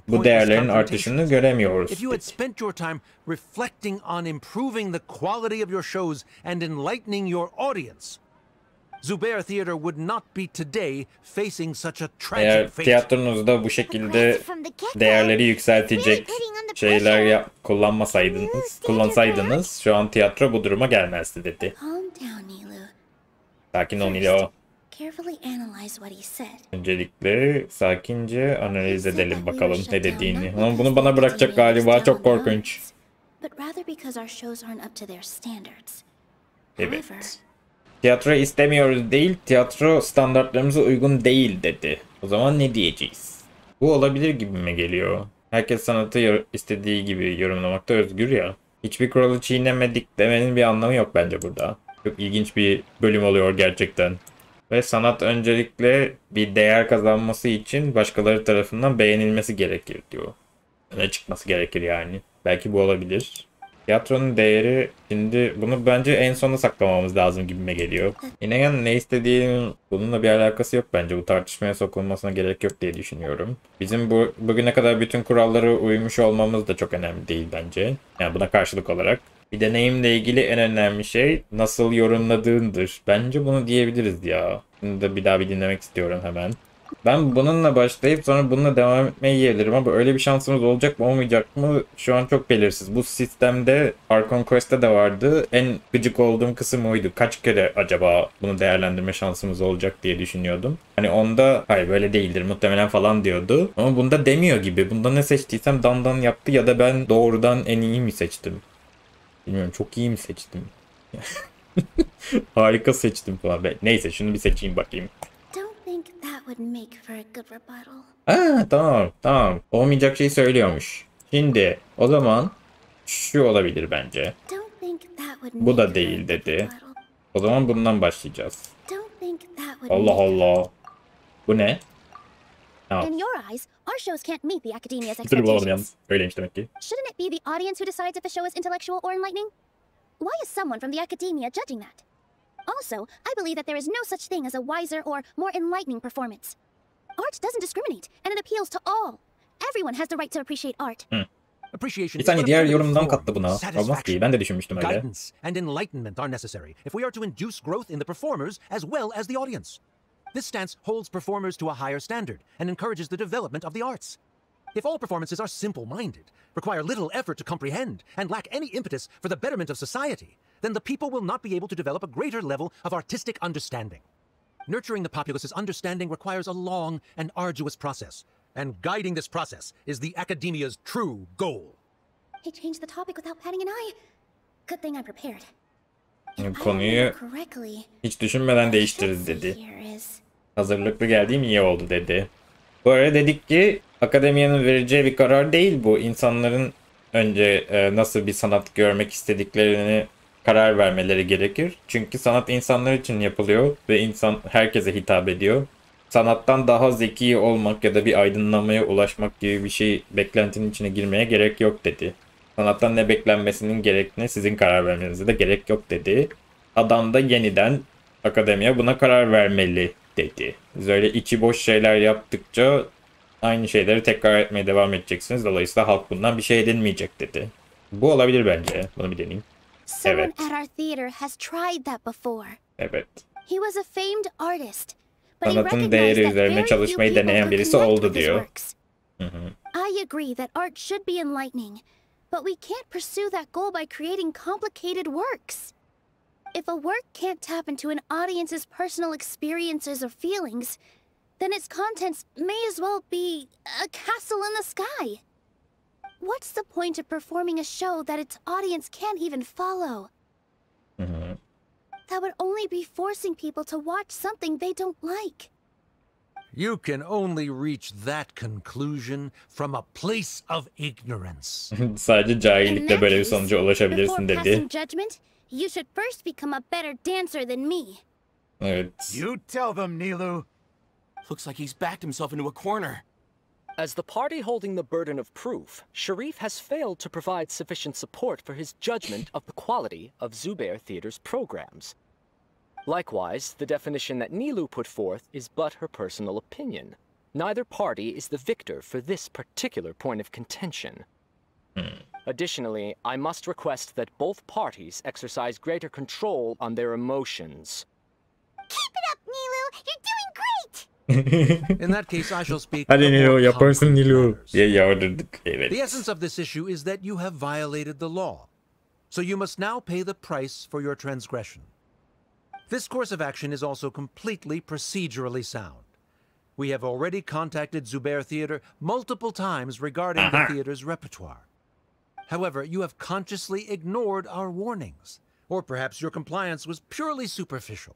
bu değerlerin artışını göremiyoruz. If you had spent your time reflecting on improving the quality of your shows and enlightening your audience, Zubair Theater would not be today facing such a tragic fate. Eğer tiyatronuzda bu şekilde değerleri yükseltecek şeyler kullansaydınız şu an tiyatro bu duruma gelmezdi dedi. Sakin ol Nilo. Öncelikle sakince analiz edelim bakalım ne dediğini. Ama bunu bana bırakacak galiba, çok korkunç. Evet. Tiyatro istemiyoruz değil, tiyatro standartlarımıza uygun değil dedi. O zaman ne diyeceğiz? Bu olabilir gibime geliyor. Herkes sanatı istediği gibi yorumlamakta özgür ya. Hiçbir kuralı çiğnemedik demenin bir anlamı yok bence burada. Çok ilginç bir bölüm oluyor gerçekten. Ve sanat öncelikle bir değer kazanması için başkaları tarafından beğenilmesi gerekir diyor. Öne çıkması gerekir yani. Belki bu olabilir. Tiyatronun değeri, şimdi bunu bence en sona saklamamız lazım gibime geliyor. Yine yani ne istediğinin bununla bir alakası yok bence. Bu tartışmaya sokulmasına gerek yok diye düşünüyorum. Bizim bugüne kadar bütün kurallara uymuş olmamız da çok önemli değil bence. Yani buna karşılık olarak. Bir deneyimle ilgili en önemli şey nasıl yorumladığındır. Bence bunu diyebiliriz ya. Bunu da bir daha dinlemek istiyorum hemen. Ben bununla başlayıp sonra bununla devam etmeyi yiyebilirim ama öyle bir şansımız olacak mı olmayacak mı şu an çok belirsiz. Bu sistemde Archon Quest'te de vardı. En gıcık olduğum kısım oydu. Kaç kere acaba bunu değerlendirme şansımız olacak diye düşünüyordum. Hani onda hayır böyle değildir muhtemelen falan diyordu. Ama bunda demiyor gibi. Bunda ne seçtiysem dandan yaptı ya da ben doğrudan en iyi mi seçtim? Bilmiyorum, çok iyi mi seçtim? Harika seçtim falan. Neyse şunu bir seçeyim bakayım. Tamam. Olmayacak şeyi söylüyormuş. Şimdi o zaman şu olabilir bence. Bu da değil dedi. O zaman bundan başlayacağız. Allah Allah. Bu ne? Bir bulamadım yalnız. Öyleymiş demek ki. Shouldn't it be the audience who decides if a show is intellectual or enlightening? Why is someone from the academia judging that? Also, I believe that there is no such thing as a wiser or more enlightening performance. Art doesn't discriminate, and it appeals to all. Everyone has the right to appreciate art. Bir tane diğer yorumdan kattı buna. Olmaz ki. Ben de düşünmüştüm öyle. Guidance and enlightenment are necessary if we are to induce growth in the performers as well as the audience. This stance holds performers to a higher standard and encourages the development of the arts. If all performances are simple-minded, require little effort to comprehend, and lack any impetus for the betterment of society, then the people will not be able to develop a greater level of artistic understanding. Nurturing the populace's understanding requires a long and arduous process, and guiding this process is the academia's true goal. He changed the topic without batting an eye. Good thing I'm prepared. Konuyu hiç düşünmeden değiştiririz dedi. Hazırlıklı geldiğim iyi oldu dedi. Bu arada dedik ki akademiyanın vereceği bir karar değil bu. İnsanların önce nasıl bir sanat görmek istediklerini karar vermeleri gerekir. Çünkü sanat insanlar için yapılıyor ve insan herkese hitap ediyor. Sanattan daha zeki olmak ya da bir aydınlamaya ulaşmak gibi bir şey beklentinin içine girmeye gerek yok dedi. Sanattan ne beklenmesinin gerektiğine sizin karar vermenize de gerek yok dedi. Adam da yeniden akademiya buna karar vermeli dedi. Biz öyle içi boş şeyler yaptıkça aynı şeyleri tekrar etmeye devam edeceksiniz. Dolayısıyla halk bundan bir şey edinmeyecek dedi. Bu olabilir bence. Bunu bir deneyeyim. Evet. Evet. Sanatın değeri üzerine çalışmayı deneyen birisi oldu diyor. I agree that art should be enlightening, but we can't pursue that goal by creating complicated works. If a work can't tap into an audience's personal experiences or feelings, then its contents may as well be a castle in the sky. What's the point of performing a show that its audience can't even follow? That would only be forcing people to watch something they don't like. You can only reach that conclusion from a place of ignorance. Sadece cahillikle böyle bir sonuca ulaşabilirsin dedi. Judgment, you should first become a better dancer than me. Evet. You tell them, Nilou. Looks like he's backed himself into a corner. As the party holding the burden of proof, Sharif has failed to provide sufficient support for his judgment of the quality of Zubair Theater's programs. Likewise, the definition that Nilou put forth is but her personal opinion. Neither party is the victor for this particular point of contention. Additionally, I must request that both parties exercise greater control on their emotions. Keep it up, Nilou! You're doing great! In that case, I shall speak. Hadi Nilou, yaparsın Nilou diye yağdırdık. Evet. The essence of this issue is that you have violated the law. So you must now pay the price for your transgression. This course of action is also completely procedurally sound. We have already contacted Zubair Theater multiple times regarding the theater's repertoire. However, you have consciously ignored our warnings, or perhaps your compliance was purely superficial.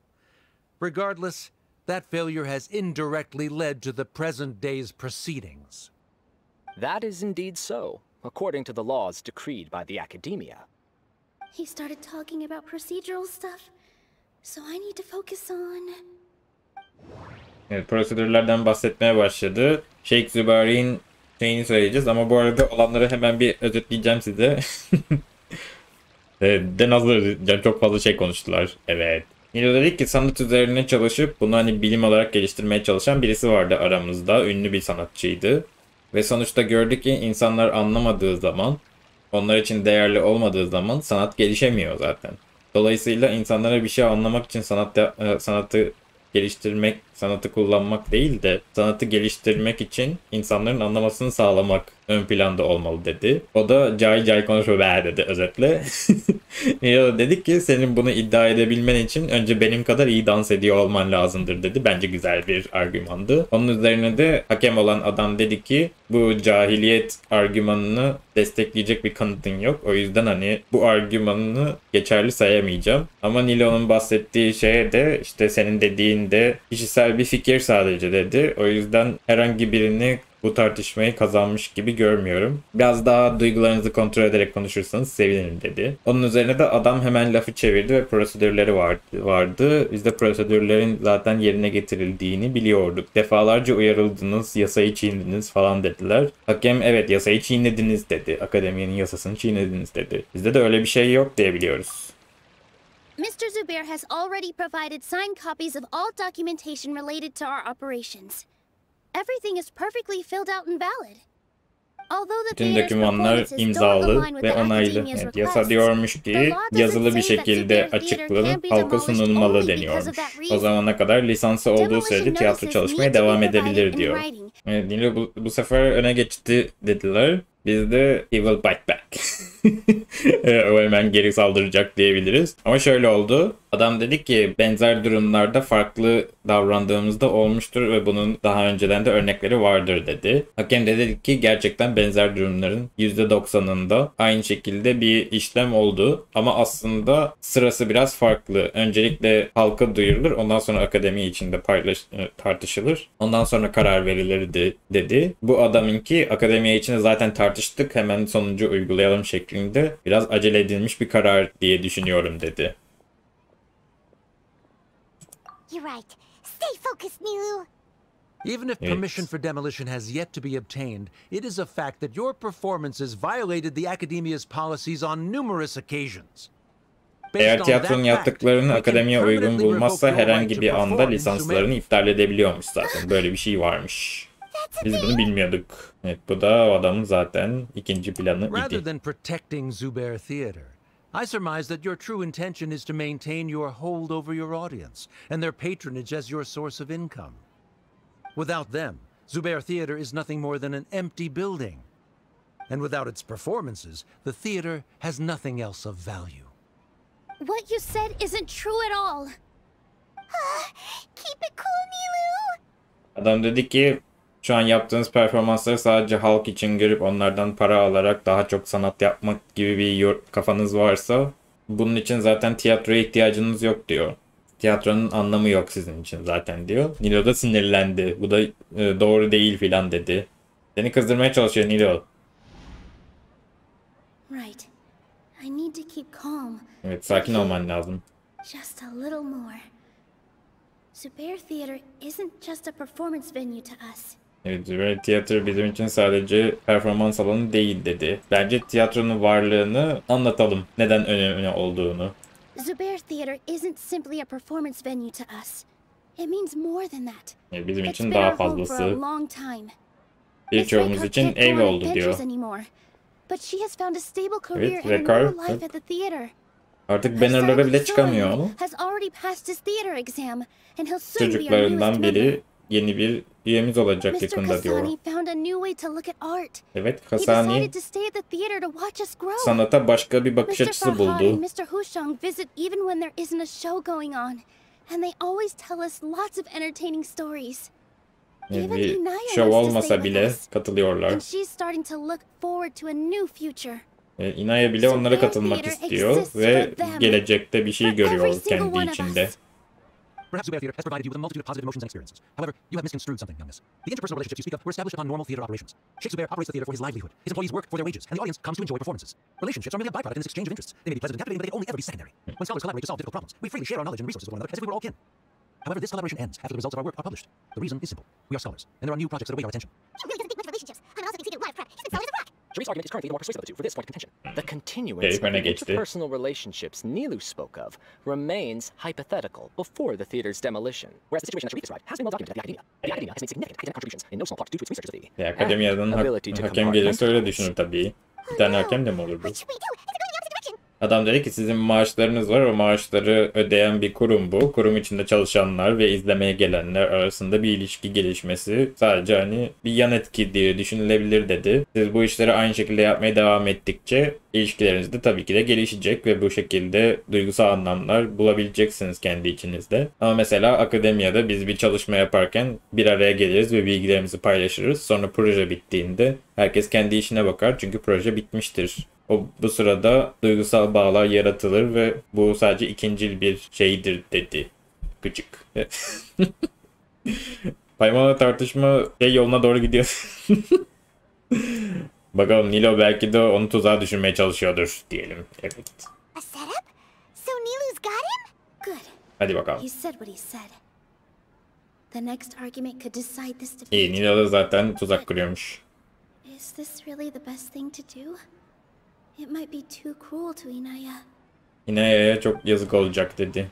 Regardless, that failure has indirectly led to the present day's proceedings. That is indeed so, according to the laws decreed by the Academia. He started talking about procedural stuff, so I need to focus on... Evet, prosedürlerden bahsetmeye başladı. Sheikh Zubair'in şeyini söyleyeceğiz ama bu arada olanları hemen bir özetleyeceğim size. De nasıl özetleyeceğim? Çok fazla şey konuştular. Evet. Nilou dedik ki sanat üzerine çalışıp bunu hani bilim olarak geliştirmeye çalışan birisi vardı aramızda. Ünlü bir sanatçıydı. Ve sonuçta gördük ki insanlar anlamadığı zaman, onlar için değerli olmadığı zaman sanat gelişemiyor zaten. Dolayısıyla insanlara bir şey anlamak için sanatı geliştirmek, sanatı kullanmak değil de sanatı geliştirmek için insanların anlamasını sağlamak ön planda olmalı dedi. O da cahil cahil konuşuyor be dedi özetle. Dedik ki senin bunu iddia edebilmen için önce benim kadar iyi dans ediyor olman lazımdır dedi. Bence güzel bir argümandı. Onun üzerine de hakem olan adam dedi ki bu cahiliyet argümanını destekleyecek bir kanıtın yok. O yüzden hani bu argümanını geçerli sayamayacağım. Ama Nilou'nun bahsettiği şeye de işte senin dediğin de kişisel bir fikir sadece dedi. O yüzden herhangi birini bu tartışmayı kazanmış gibi görmüyorum. Biraz daha duygularınızı kontrol ederek konuşursanız sevinirim dedi. Onun üzerine de adam hemen lafı çevirdi ve prosedürleri vardı. Biz de prosedürlerin zaten yerine getirildiğini biliyorduk. Defalarca uyarıldınız, yasayı çiğnediniz falan dediler. Hakem evet yasayı çiğnediniz dedi. Akademiyenin yasasını çiğnediniz dedi. Bizde de öyle bir şey yok diye biliyoruz. Mr. Zubair has already provided signed copies of all documentation related to our operations. Everything is perfectly filled out and valid. Bütün dokümanlar imzalı ve onaylı. Evet, yasa diyormuş ki yazılı bir şekilde açıklanıp halka sunulmalı deniyormuş. O zamana kadar lisansı olduğu sürece tiyatro çalışmaya devam edebilir diyor. Evet, Nilou bu sefer öne geçti dediler. Biz de he will bite back. O hemen geri saldıracak diyebiliriz. Ama şöyle oldu. Adam dedi ki benzer durumlarda farklı davrandığımızda olmuştur ve bunun daha önceden de örnekleri vardır dedi. Hakem de dedi ki gerçekten benzer durumların %90'ında aynı şekilde bir işlem oldu. Ama aslında sırası biraz farklı. Öncelikle halka duyurulur. Ondan sonra akademi içinde tartışılır. Ondan sonra karar verilir dedi. Bu adamınki akademiye içinde zaten tartıştık. Hemen sonucu uygulayalım şeklinde biraz acele edilmiş bir karar diye düşünüyorum dedi. You're right. Stay focused, Nilou. Even if permission for demolition has yet to be obtained, it is a fact that your performances violated the Academia's policies on numerous occasions. Eğer tiyatronun yaptıklarını akademiye uygun bulmazsa herhangi bir anda lisanslarını iptal edebiliyormuş zaten. Böyle bir şey varmış. Biz bunu bilmiyorduk. Evet, bu da o adamın zaten ikinci planı idi. Rather than protecting Zubair Theater, I surmise that your true intention is to maintain your hold over your audience and their patronage as your source of income. Without them, Zubair Theater is nothing more than an empty building. And without its performances, the theater has nothing else of value. What you said isn't true at all. Keep it cool, Nilou. Adam dedi ki şu an yaptığınız performansları sadece halk için görüp onlardan para alarak daha çok sanat yapmak gibi bir kafanız varsa bunun için zaten tiyatroya ihtiyacınız yok diyor. Tiyatronun anlamı yok sizin için zaten diyor. Nilo da sinirlendi. Bu da doğru değil filan dedi. Seni kızdırmaya çalışıyor Nilo. Right. I need to keep calm. Evet, sakin olman lazım. Just a little more. Zubair Theater isn't just a performance venue to us. Evet, Zubair Tiyatro bizim için sadece performans alanı değil dedi. Bence tiyatronun varlığını anlatalım. Neden önemli olduğunu. Zubair Theater isn't simply a performance venue to us. It means more than that. Evet, bizim için daha fazlası. Birçoğumuz için can't ev go on oldu adventures diyor. anymore, but she has found a stable career Evet, and a Rekar new life at the theater. artık bannerlara bile çıkamıyor ama Has already passed his theater exam, and he'll soon be our newest çocuklarından member. biri yeni bir üyemiz olacak Mr. yakında diyor. Kasani found a new way to look at art. Evet, He Kasani decided to stay at the theater to watch us grow. sanata başka bir bakış Mr. açısı Farhad buldu. and Mr. Hushang visit even when there isn't a show going on, and they always tell us lots of entertaining stories. Even Bir Inaya şov wants to olmasa stay with bile us, katılıyorlar. and she's starting to look forward to a new future. Inaya bile onlara katılmak istiyor ve gelecekte bir şey görüyor kendi içinde. Perhaps Zubair Theater has provided you with a multitude of positive emotions and experiences. However, you have misconstrued something, youngness. The interpersonal relationships you speak of were established upon normal theater operations. Sheikh Zubair operates the theater for his livelihood. His employees work for their wages, and the audience comes to enjoy performances. Relationships are merely a byproduct in this exchange of interests. They may be pleasant and captivating, but they only ever be secondary. When scholars collaborate to solve difficult problems, we freely share our knowledge and resources with one another as if we were all kin. However, this collaboration ends after the results of our work are published. The reason is simple. We are scholars, and there are new projects that await our attention. He really doesn't think much of relationships. I'm also conceded live prep. He's been solid as a rock. Sharif's argument is currently the more persuasive of the two for this point of contention. The continuance Okay, of the öne geçti. interpersonal relationships Nilou spoke of remains hypothetical before the theater's demolition, whereas the situation that Sharif described has been well documented at the academia. The academia has made significant academic contributions, in no small part due to its research of the Akademiyadan hakem gelirse öyle düşünür tabii. Bir tane hakem de mi olur bu? Adam dedi ki sizin maaşlarınız var, o maaşları ödeyen bir kurum bu. Kurum içinde çalışanlar ve izlemeye gelenler arasında bir ilişki gelişmesi sadece hani bir yan etki diye düşünülebilir dedi. Siz bu işleri aynı şekilde yapmaya devam ettikçe ilişkileriniz de tabii ki de gelişecek ve bu şekilde duygusal anlamlar bulabileceksiniz kendi içinizde. Ama mesela akademiyada biz bir çalışma yaparken bir araya geliriz ve bilgilerimizi paylaşırız. Sonra proje bittiğinde herkes kendi işine bakar çünkü proje bitmiştir. Bu sırada duygusal bağlar yaratılır ve bu sadece ikincil bir şeydir dedi. Gıcık. Payman'la tartışma yoluna doğru gidiyor. Bakalım Nilo belki de onu tuzağa düşürmeye çalışıyordur diyelim. Evet. A setup? So Nilou's got him? Good. Hadi bakalım. He said what he said. The next argument could decide this defeat. İyi, Nilo da zaten tuzak kuruyormuş. Is this really the best thing to do? It might be too cruel to Inaya. Inaya'ya çok yazık olacak dedi.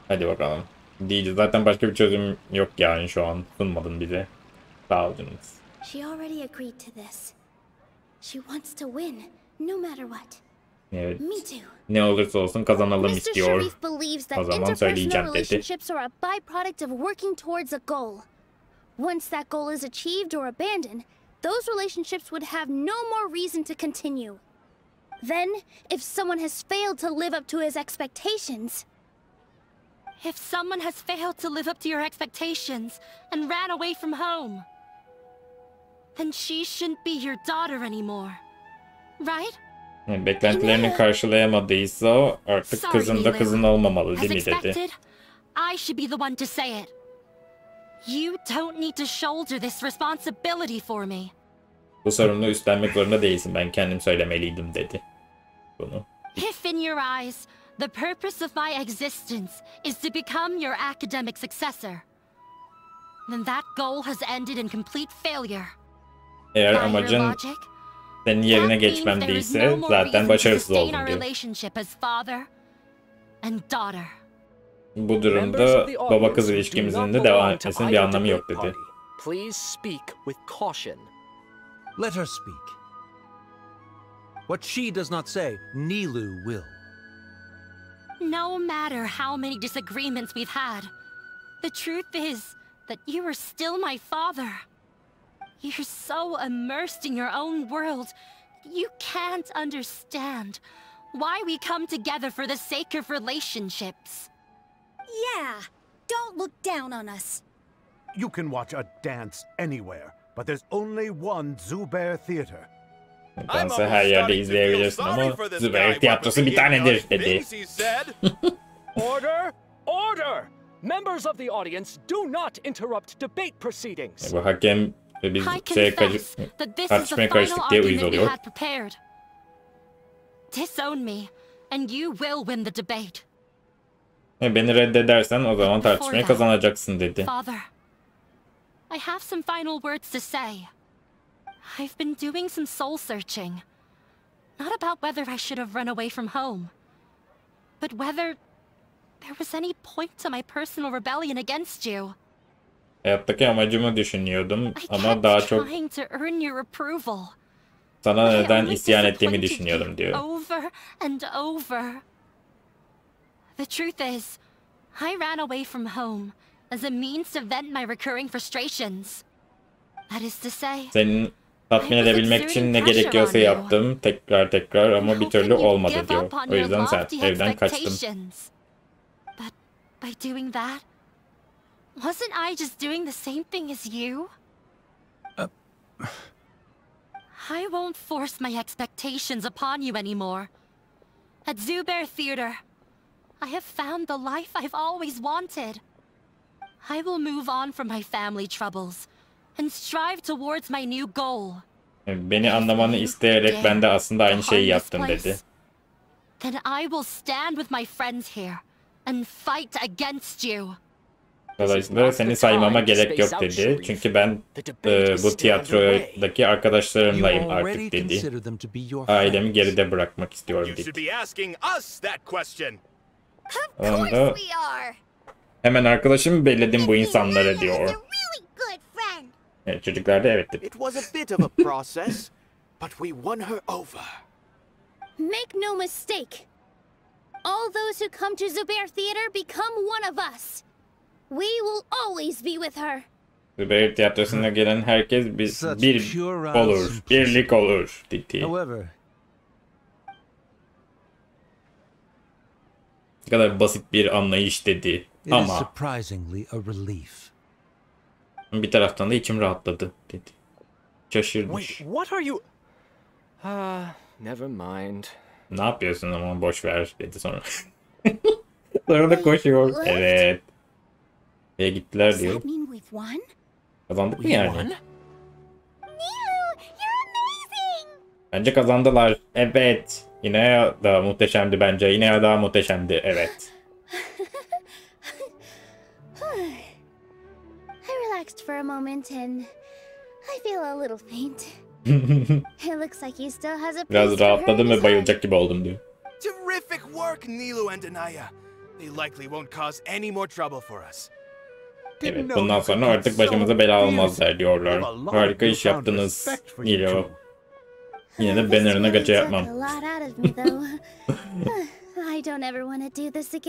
Hadi bakalım. Değil, zaten başka bir çözüm yok yani şu an. Sunmadın bize. Sağ olunuz. She already agreed to this. She wants to win, no matter what. Evet. Me too. Ne olursa olsun kazanalım Mr. istiyor. Sharif believes that O zaman interpersonal söyleyeceğim dedi. relationships are a byproduct of working towards a goal. Once that goal is achieved or abandoned, those relationships would have no more reason to continue. Then, if someone has failed to live up to his expectations... If someone has failed to live up to your expectations and ran away from home, then she shouldn't be your daughter anymore. Right? Yani beklentilerini karşılayamadıysa artık kızın da kızın olmamalı değil mi dedi. I should be the one to say it. You don't need to shoulder this responsibility for me. Bu sorumluluğu üstlenmek zorunda değilsin. Ben kendim söylemeliydim dedi. Bunu. If in your eyes, the purpose of my existence is to become your academic successor, then that goal has ended in complete failure. Eğer amacın senin yerine geçmem değilse zaten başarısız oldun diyor. Bu durumda baba kız ilişkimizin de devam etmesinin bir anlamı yok dedi. Please speak with caution. Let her speak. What she does not say, Nilou will. No matter how many disagreements we've had, the truth is that you are still my father. You're so immersed in your own world, you can't understand why we come together for the sake of relationships. Yeah, don't look down on us. You can watch a dance anywhere, but there's only one Zubair Theater. Dansı her yerde izleyebilirsin ama Zubair tiyatrosu bir tanedir dedi. Order! Order! Members of the audience, do not interrupt debate proceedings. Bu hakem biz tartışmaya karıştık diye uyuz oluyor. Disown me, and you will win the debate. Beni reddedersen o zaman tartışmayı kazanacaksın dedi. Father, I have some final words to say. I've been doing some soul searching. Not about whether I should have run away from home, but whether there was any point to my personal rebellion against you. Hayattaki amacımı düşünüyordum ama daha çok sana neden isyan ettiğimi düşünüyordum diyor. Over and over. The truth is, I ran away from home as a means to vent my recurring frustrations. That is to say, senin tatmin edebilmek için ne gerekiyorsa yaptım tekrar ama bir türlü olmadı diyor. O yüzden sen evden kaçtın. But by doing that, wasn't I just doing the same thing as you? I won't force my expectations upon you anymore. At Zubair Theater, I have found the life I've always wanted. I will move on from my family troubles and strive towards my new goal. Beni anlamanı isteyerek ben de aslında aynı şeyi yaptım dedi. Then I will stand with my friends here and fight against you. Dolayısıyla seni saymama gerek yok dedi. Çünkü ben bu tiyatrodaki arkadaşlarımlayım artık dedi. Ailemi geride bırakmak istiyorum dedi. Anda hemen arkadaşımı belledim bu insanlara diyor. Evet, çocuklar da evet dedi. It was a bit of a process, but we won her over. Make no mistake. All those who come to Zubair Theater become one of us. We will always be with her. Zubair tiyatrosuna gelen herkes bir olur, birlik olur dedi. Ne kadar basit bir anlayış dedi ama bir taraftan da içim rahatladı dedi. Şaşırmış. What are you? Never mind. Ne yapıyorsun ama boş ver dedi sonra. Sonra da koşuyor. Evet. Neye gittiler diyor. Kazandık mı yani? Bence kazandılar. Evet. Yine daha muhteşemdi bence. Yine daha muhteşemdi. Evet. I relaxed for a moment and I feel a little faint. It looks like he still has a biraz rahatladım ve bayılacak gibi oldum diyor. Terrific work, Nilou and Anaya. They likely won't cause any more trouble for us. Evet, bundan sonra artık başımıza bela olmazlar diyorlar. Harika iş yaptınız Nilou. Yine de banner'ına gaça yapmam.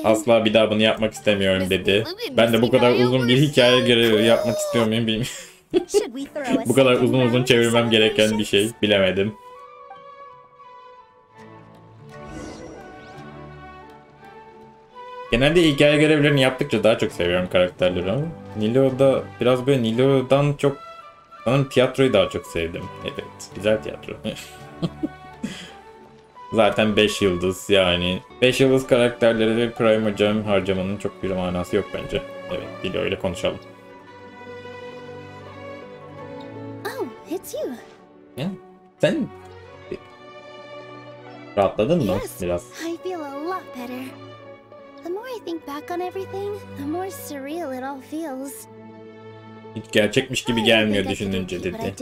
Asla bir daha bunu yapmak istemiyorum dedi. Ben de bu kadar uzun bir hikaye görevi yapmak istiyor muyum bilmiyorum. Bu kadar uzun çevirmem gereken bir şey. Bilemedim. Genelde hikaye görevlerini yaptıkça daha çok seviyorum karakterleri ama Nilou'da biraz böyle Nilou'dan çok sanırım tiyatroyu daha çok sevdim. Evet, güzel tiyatro. Zaten 5 yıldız yani. 5 yıldız karakterleri ve Primer Gem harcamanın çok bir manası yok bence. Evet, Nilou ile konuşalım. Oh, it's you. Ya, sen rahatladın mı biraz? I feel a lot better. The more I think back on everything, the more surreal it all feels. Hiç gerçekmiş gibi gelmiyor düşününce dedi.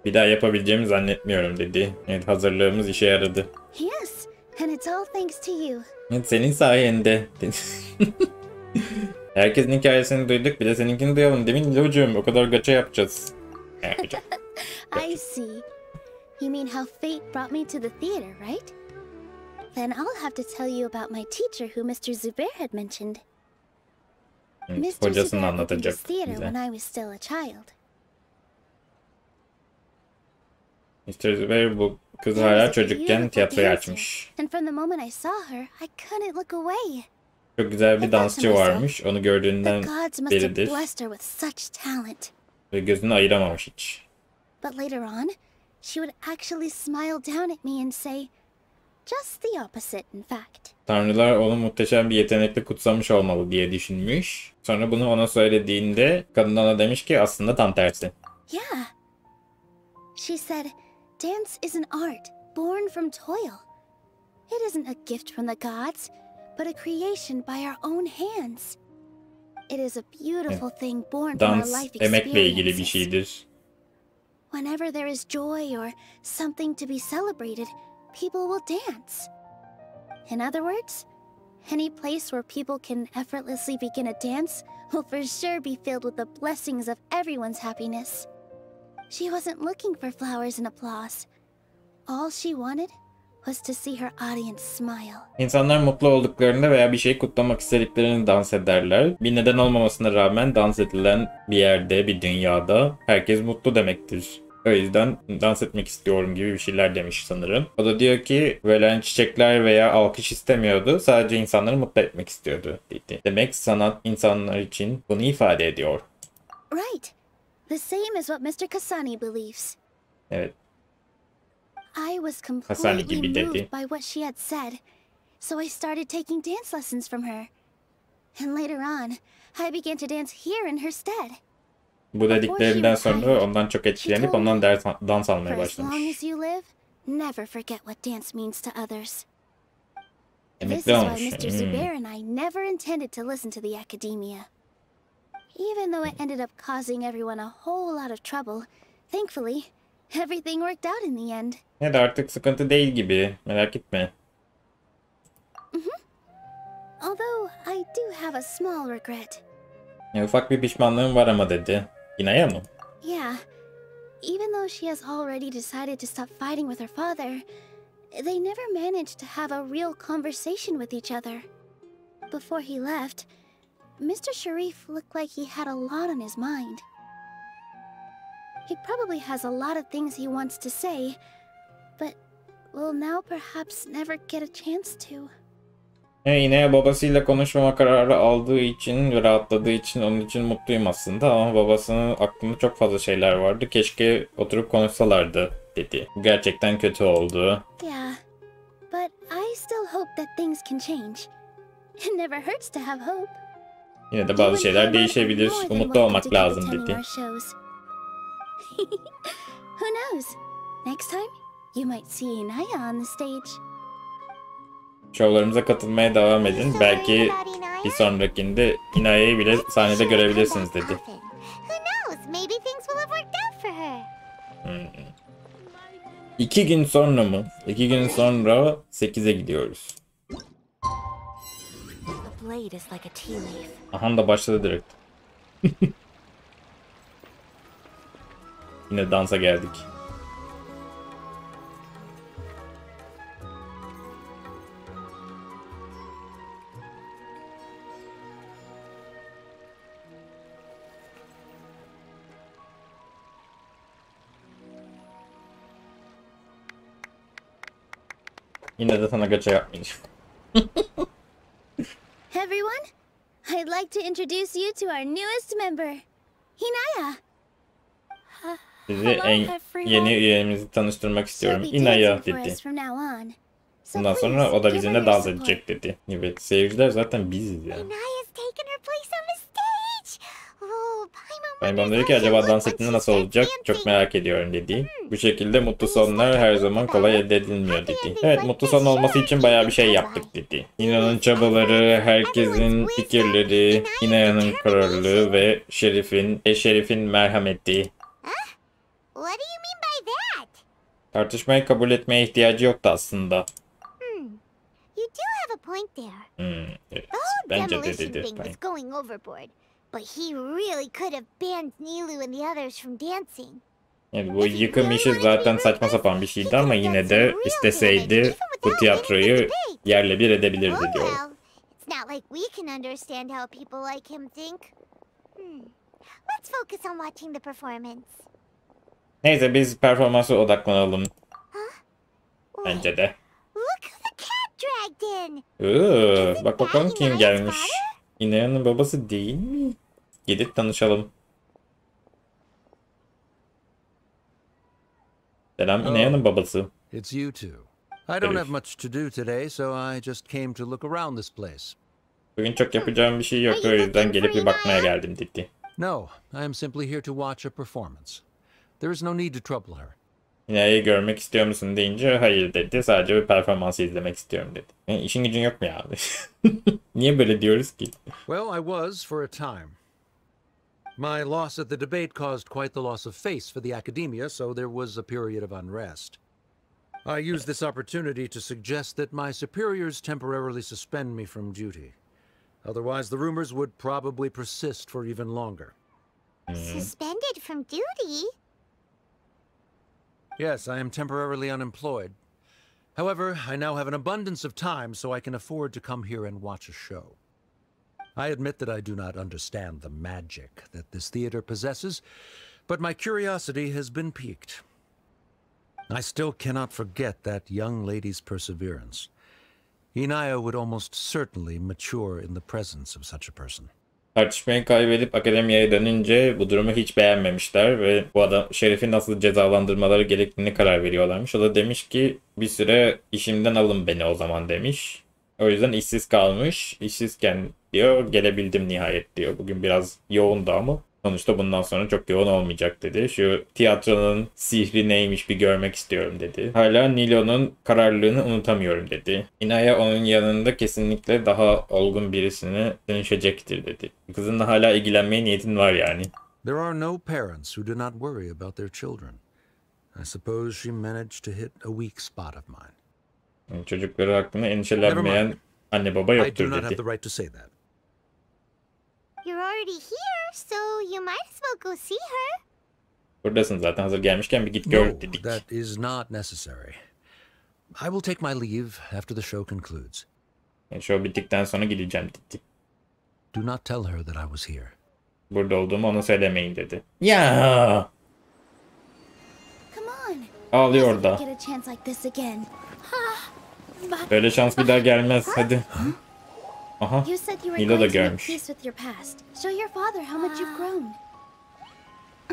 Bir daha yapabileceğimi zannetmiyorum dedi. Evet, hazırlığımız işe yaradı. Yes, and it's all thanks to you. Evet, senin sayende. Herkesin hikayesini duyduk, bir de seninkini duyalım değil mi Nilou'cum? O kadar gaça yapacağız. Yapacağım. I see. You mean how fate brought me to the theater, right? Then I'll have to tell you about my teacher who Mr. Zubair had mentioned. Mr. Zubair opened his theater when I was still a child. Mr. Zubair bu kız hala çocukken tiyatroyu açmış. And from the moment I saw her, I couldn't look away. Çok güzel bir dansçı varmış. Onu gördüğünden beridir. Ve gözünü ayıramamış hiç. But later on, she would actually smile down at me and say, Just the opposite, in fact. Tanrılar onu muhteşem bir yetenekle kutsamış olmalı diye düşünmüş. Sonra bunu ona söylediğinde kadın ona demiş ki aslında tam tersi. Yeah. She said, dance is an art born from toil. It isn't a gift from the gods, but a creation by our own hands. It is a beautiful thing born from our Dans life emekle ilgili bir experiences. şeydir. Whenever there is joy or something to be celebrated, people will dance. In other words, any place where people can effortlessly begin a dance will for sure be filled with the blessings of everyone's happiness. She wasn't looking for flowers and applause. All she wanted was to see her audience smile. İnsanlar mutlu olduklarında veya bir şey kutlamak istediklerini dans ederler. Bir neden olmamasına rağmen dans edilen bir yerde, bir dünyada herkes mutlu demektir. O yüzden dans etmek istiyorum gibi bir şeyler demiş sanırım. O da diyor ki verilen çiçekler veya alkış istemiyordu. Sadece insanları mutlu etmek istiyordu dedi. Demek sanat insanlar için bunu ifade ediyor. Right. The same as what Mr. Kasani believes. Evet. I was Kasani completely gibi dedi. moved by what she had said, so I started taking dance lessons from her. And later on, I began to dance here in her stead. Bu dediklerinden sonra ondan çok etkilenip ondan dans almaya For as long başlamış. as you live, never forget what dance means to others. This is Emekli why olmuş. Mr. Zubair and I never intended to listen to the academia. Even though it ended up causing everyone a whole lot of trouble, thankfully, everything worked out in the end. Ya da artık sıkıntı değil gibi. Merak etme. Although I do have a small regret. Ufak bir pişmanlığım var ama dedi. Inaya mı? Yeah, even though she has already decided to stop fighting with her father, they never managed to have a real conversation with each other. Before he left, Mr. Sharif looked like he had a lot on his mind. He probably has a lot of things he wants to say, but will now perhaps never get a chance to. Yine babasıyla konuşmama kararı aldığı için ve rahatladığı için onun için mutluyum aslında ama babasının aklında çok fazla şeyler vardı. Keşke oturup konuşsalardı dedi. Bu gerçekten kötü oldu. Yeah, but I still hope that things can change. It never hurts to have hope. Yine de bazı şeyler değişebilir. Umutlu olmak lazım dedi. Who knows? Next time, you might see Inaya on the stage. Şovlarımıza katılmaya devam edin. Belki bir sonrakinde Inaya'yı bile sahnede görebilirsiniz dedi. Who knows? Maybe things will have worked out for her. 2 gün sonra mı? 2 gün sonra 8'e gidiyoruz. The blade is like a tea leaf. Aha da başladı direkt. Yine dansa geldik. Yine de sana gacha yapmayacağım. Everyone, I'd like to introduce you to our newest member, Inaya. Sizi yeni üyemizi tanıştırmak istiyorum. Inaya dedi. Bundan sonra o da bizimle dans edecek dedi. Evet, seyirciler zaten biziz ya. Paimon dedi ki acaba dans ettiğinde nasıl olacak? Çok merak ediyorum dedi. Bu şekilde mutlu sonlar her zaman kolay elde edilmiyor dedi. Evet, mutlu son olması için bayağı bir şey yaptık dedi. Ina'nın çabaları, herkesin fikirleri, Ina'nın kararlılığı ve Şerif'in merhameti. What do you mean by that? Tartışmayı kabul etmeye ihtiyacı yoktu aslında. You do have a point there. Evet, The whole bence de demolition dedi. thing was going overboard. But he really could have banned Nilou and the others from dancing. Evet, bu yıkım işi zaten saçma sapan bir şeydi ama yine de isteseydi bu tiyatroyu yerle bir edebilirdi diyor. It's not like we can understand how people like him think. Let's focus on watching the performance. Neyse biz performansa odaklanalım. Bence de. Look who the cat dragged in. Bak bakalım kim gelmiş. Inaya'nın babası değil mi? Gidip tanışalım. Selam, Inaya'nın babası. It's you two. I don't have much to do today, so I just came to look around this place. Bugün çok yapacağım bir şey yok, o yüzden gelip bir bakmaya geldim dedi. No, I am simply here to watch a performance. There is no need to trouble her. Inaya'yı görmek istiyor musun deyince hayır dedi. Sadece bir performansı izlemek istiyorum dedi. Yani işin gücün yok mu ya? Niye böyle diyoruz ki? Well, I was for a time. My loss at the debate caused quite the loss of face for the academia, so there was a period of unrest. I used this opportunity to suggest that my superiors temporarily suspend me from duty. Otherwise, the rumors would probably persist for even longer. Suspended from duty? Yes, I am temporarily unemployed. However, I now have an abundance of time, so I can afford to come here and watch a show. I admit that I do not understand the magic that this theater possesses, but my curiosity has been piqued. I still cannot forget that young lady's perseverance. Inaya would almost certainly mature in the presence of such a person. Tartışmayı kaybedip akademiye dönünce bu durumu hiç beğenmemişler ve bu adam Şerif'i nasıl cezalandırmaları gerektiğini karar veriyorlarmış. O da demiş ki bir süre işimden alın beni o zaman demiş. O yüzden işsiz kalmış. İşsizken diyor gelebildim nihayet diyor. Bugün biraz yoğundu ama sonuçta bundan sonra çok yoğun olmayacak dedi. Şu tiyatronun sihri neymiş bir görmek istiyorum dedi. Hala Nilo'nun kararlılığını unutamıyorum dedi. Inaya onun yanında kesinlikle daha olgun birisine dönüşecektir dedi. Kızınla hala ilgilenmeye niyetin var yani. There are no parents who do not worry about their children. I suppose she managed to hit a weak spot of mine. Yani çocukları hakkında endişelenmeyen anne baba yoktur I do not have dedi. the right to say that. You're already here, so you might as well go see her. Buradasın zaten, hazır gelmişken bir git gör No, dedik. that is not necessary. I will take my leave after the show concludes. Yani show bittikten sonra gideceğim dedi. Do not tell her that I was here. Burada olduğumu ona söylemeyin dedi. Ya. Come on. Ağlıyor da. Get a chance like this again. Böyle şans bir daha gelmez. Hadi. Aha. You said you were Nilo da going to make görmüş. peace with your past. Show your father how much you've grown.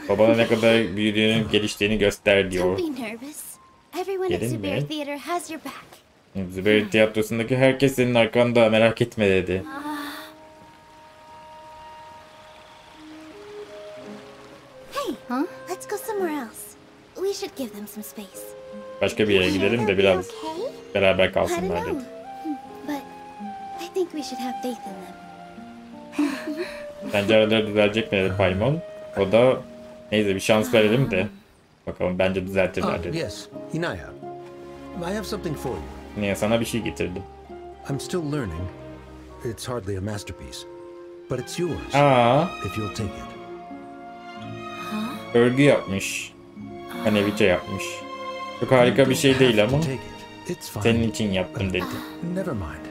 Babana ne kadar büyüdüğünü, geliştiğini göster Don't diyor. be nervous. Everyone at Gelin Zubair mi? Theater has your back. Zübeyir tiyatrosundaki herkes senin arkanda, merak etme dedi. Hey, let's go somewhere else. We should give them some space. Başka bir yere gidelim de biraz beraber I don't kalsınlar know, dedi. but I think we should have faith in them. Bence araları düzelecek mi dedi Paimon. O da neyse bir şans verelim de. Bakalım, bence düzeltirler dedi. Yes, Inaya. I have something for you. Niye, sana bir şey getirdim. I'm still learning. It's hardly a masterpiece, but it's yours. If you'll take it. Örgü yapmış. Kaneviçe yapmış. Çok harika bir şey değil ama senin için yaptım dedi. Never mind.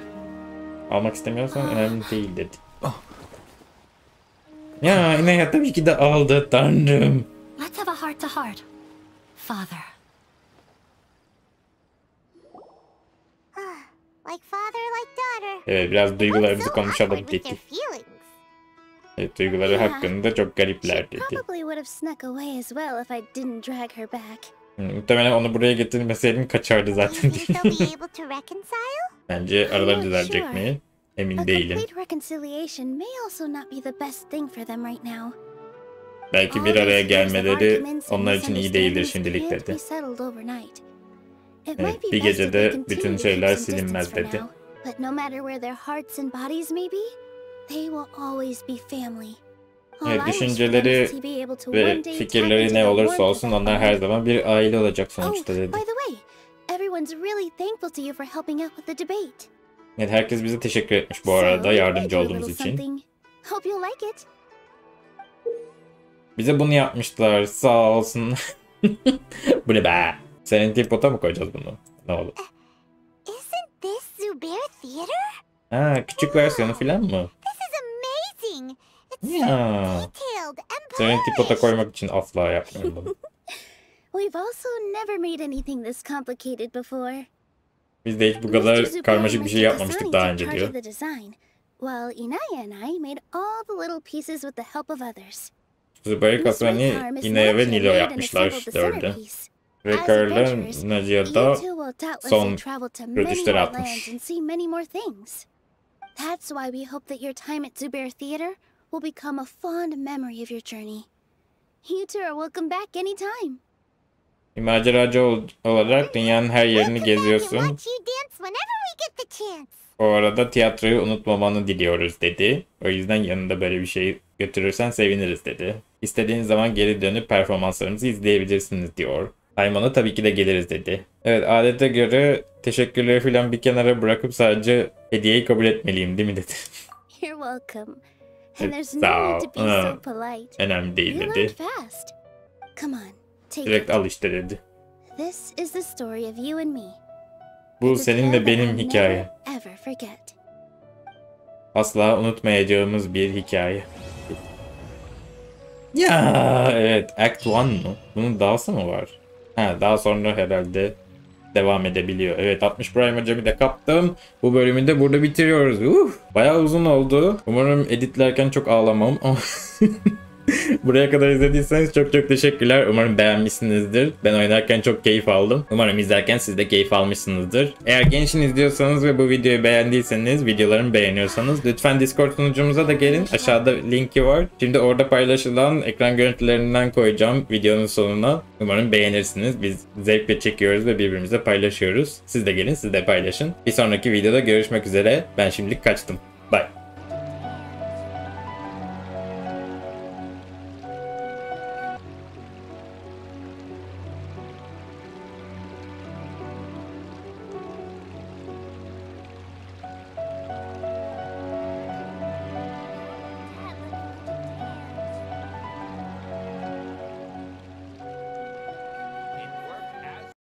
Almak istemiyorsan önemli değil dedi. Ya Inaya tabii ki de aldı, tanrım. Let's have a heart to heart, Father. Like father, like daughter. Evet, biraz duygularımızı konuşalım With dedi. their feelings. Evet, duyguları hakkında çok garipler dedi. Probably would have snuck away as well if I didn't drag her back. Muhtemelen onu buraya getirmeseydim kaçardı zaten. They'll be able to reconcile? Bence araları düzelecek mi? Emin A değilim. complete reconciliation may also not be the best thing for them right now. Belki bir araya gelmeleri onlar için iyi değildir şimdilik dedi. Evet, bir gecede bütün şeyler silinmez dedi. But no matter where their hearts and bodies may be, they will always be family. Evet, düşünceleri ve fikirleri ne olursa olsun onlar her zaman bir aile olacak sonuçta dedi. By the way, everyone's really thankful to you for helping out with the debate. Evet, herkes bize teşekkür etmiş bu arada yardımcı olduğumuz için. Hope you'll like it. Bize bunu yapmışlar, sağ olsun. Bu ne be? Senin tipota mı koyacağız bunu? Ne olur? Isn't this Zubair Theater? Ha, küçük versiyonu falan mı? This is amazing. It's Ya. detailed and Senin tipota koymak için asla yapmıyorum bunu. We've also never made anything this complicated before. Biz de hiç bu kadar karmaşık bir şey yapmamıştık daha önce diyor. While Inaya and I made all the little pieces with the help of others. Zubair Kasani, Inaya ve Nilo yapmışlar dördü. Rekar'la Nacia'da son rötuşları atmış. That's why we hope that your time at Zubair Theater will become a fond memory of your journey. You two are welcome back anytime. Maceracı olarak dünyanın her yerini geziyorsun. O arada tiyatroyu unutmamanı diliyoruz dedi. O yüzden yanında böyle bir şey götürürsen seviniriz dedi. İstediğiniz zaman geri dönüp performanslarımızı izleyebilirsiniz diyor. Paymon'a tabii ki de geliriz dedi. Evet, adete göre teşekkürleri falan bir kenara bırakıp sadece hediyeyi kabul etmeliyim değil mi dedi. You're welcome. And there's no need to be so polite. Önemli değil dedi. Come on, take Direkt al işte dedi. This is the story of you and me. Bu seninle benim hikaye. Asla unutmayacağımız bir hikaye. Ya evet, Act 1 mı? Bunun dahası mı var? Ha, daha sonra herhalde devam edebiliyor. Evet, 60 Prime hocamı da kaptım. Bu bölümü de burada bitiriyoruz. Bayağı uzun oldu. Umarım editlerken çok ağlamam. Buraya kadar izlediyseniz çok teşekkürler. Umarım beğenmişsinizdir. Ben oynarken çok keyif aldım. Umarım izlerken siz de keyif almışsınızdır. Eğer Genshin izliyorsanız ve bu videoyu beğendiyseniz, videolarımı beğeniyorsanız lütfen Discord sunucumuza da gelin. Aşağıda linki var. Şimdi orada paylaşılan ekran görüntülerinden koyacağım videonun sonuna. Umarım beğenirsiniz. Biz zevkle çekiyoruz ve birbirimize paylaşıyoruz. Siz de gelin, siz de paylaşın. Bir sonraki videoda görüşmek üzere. Ben şimdilik kaçtım.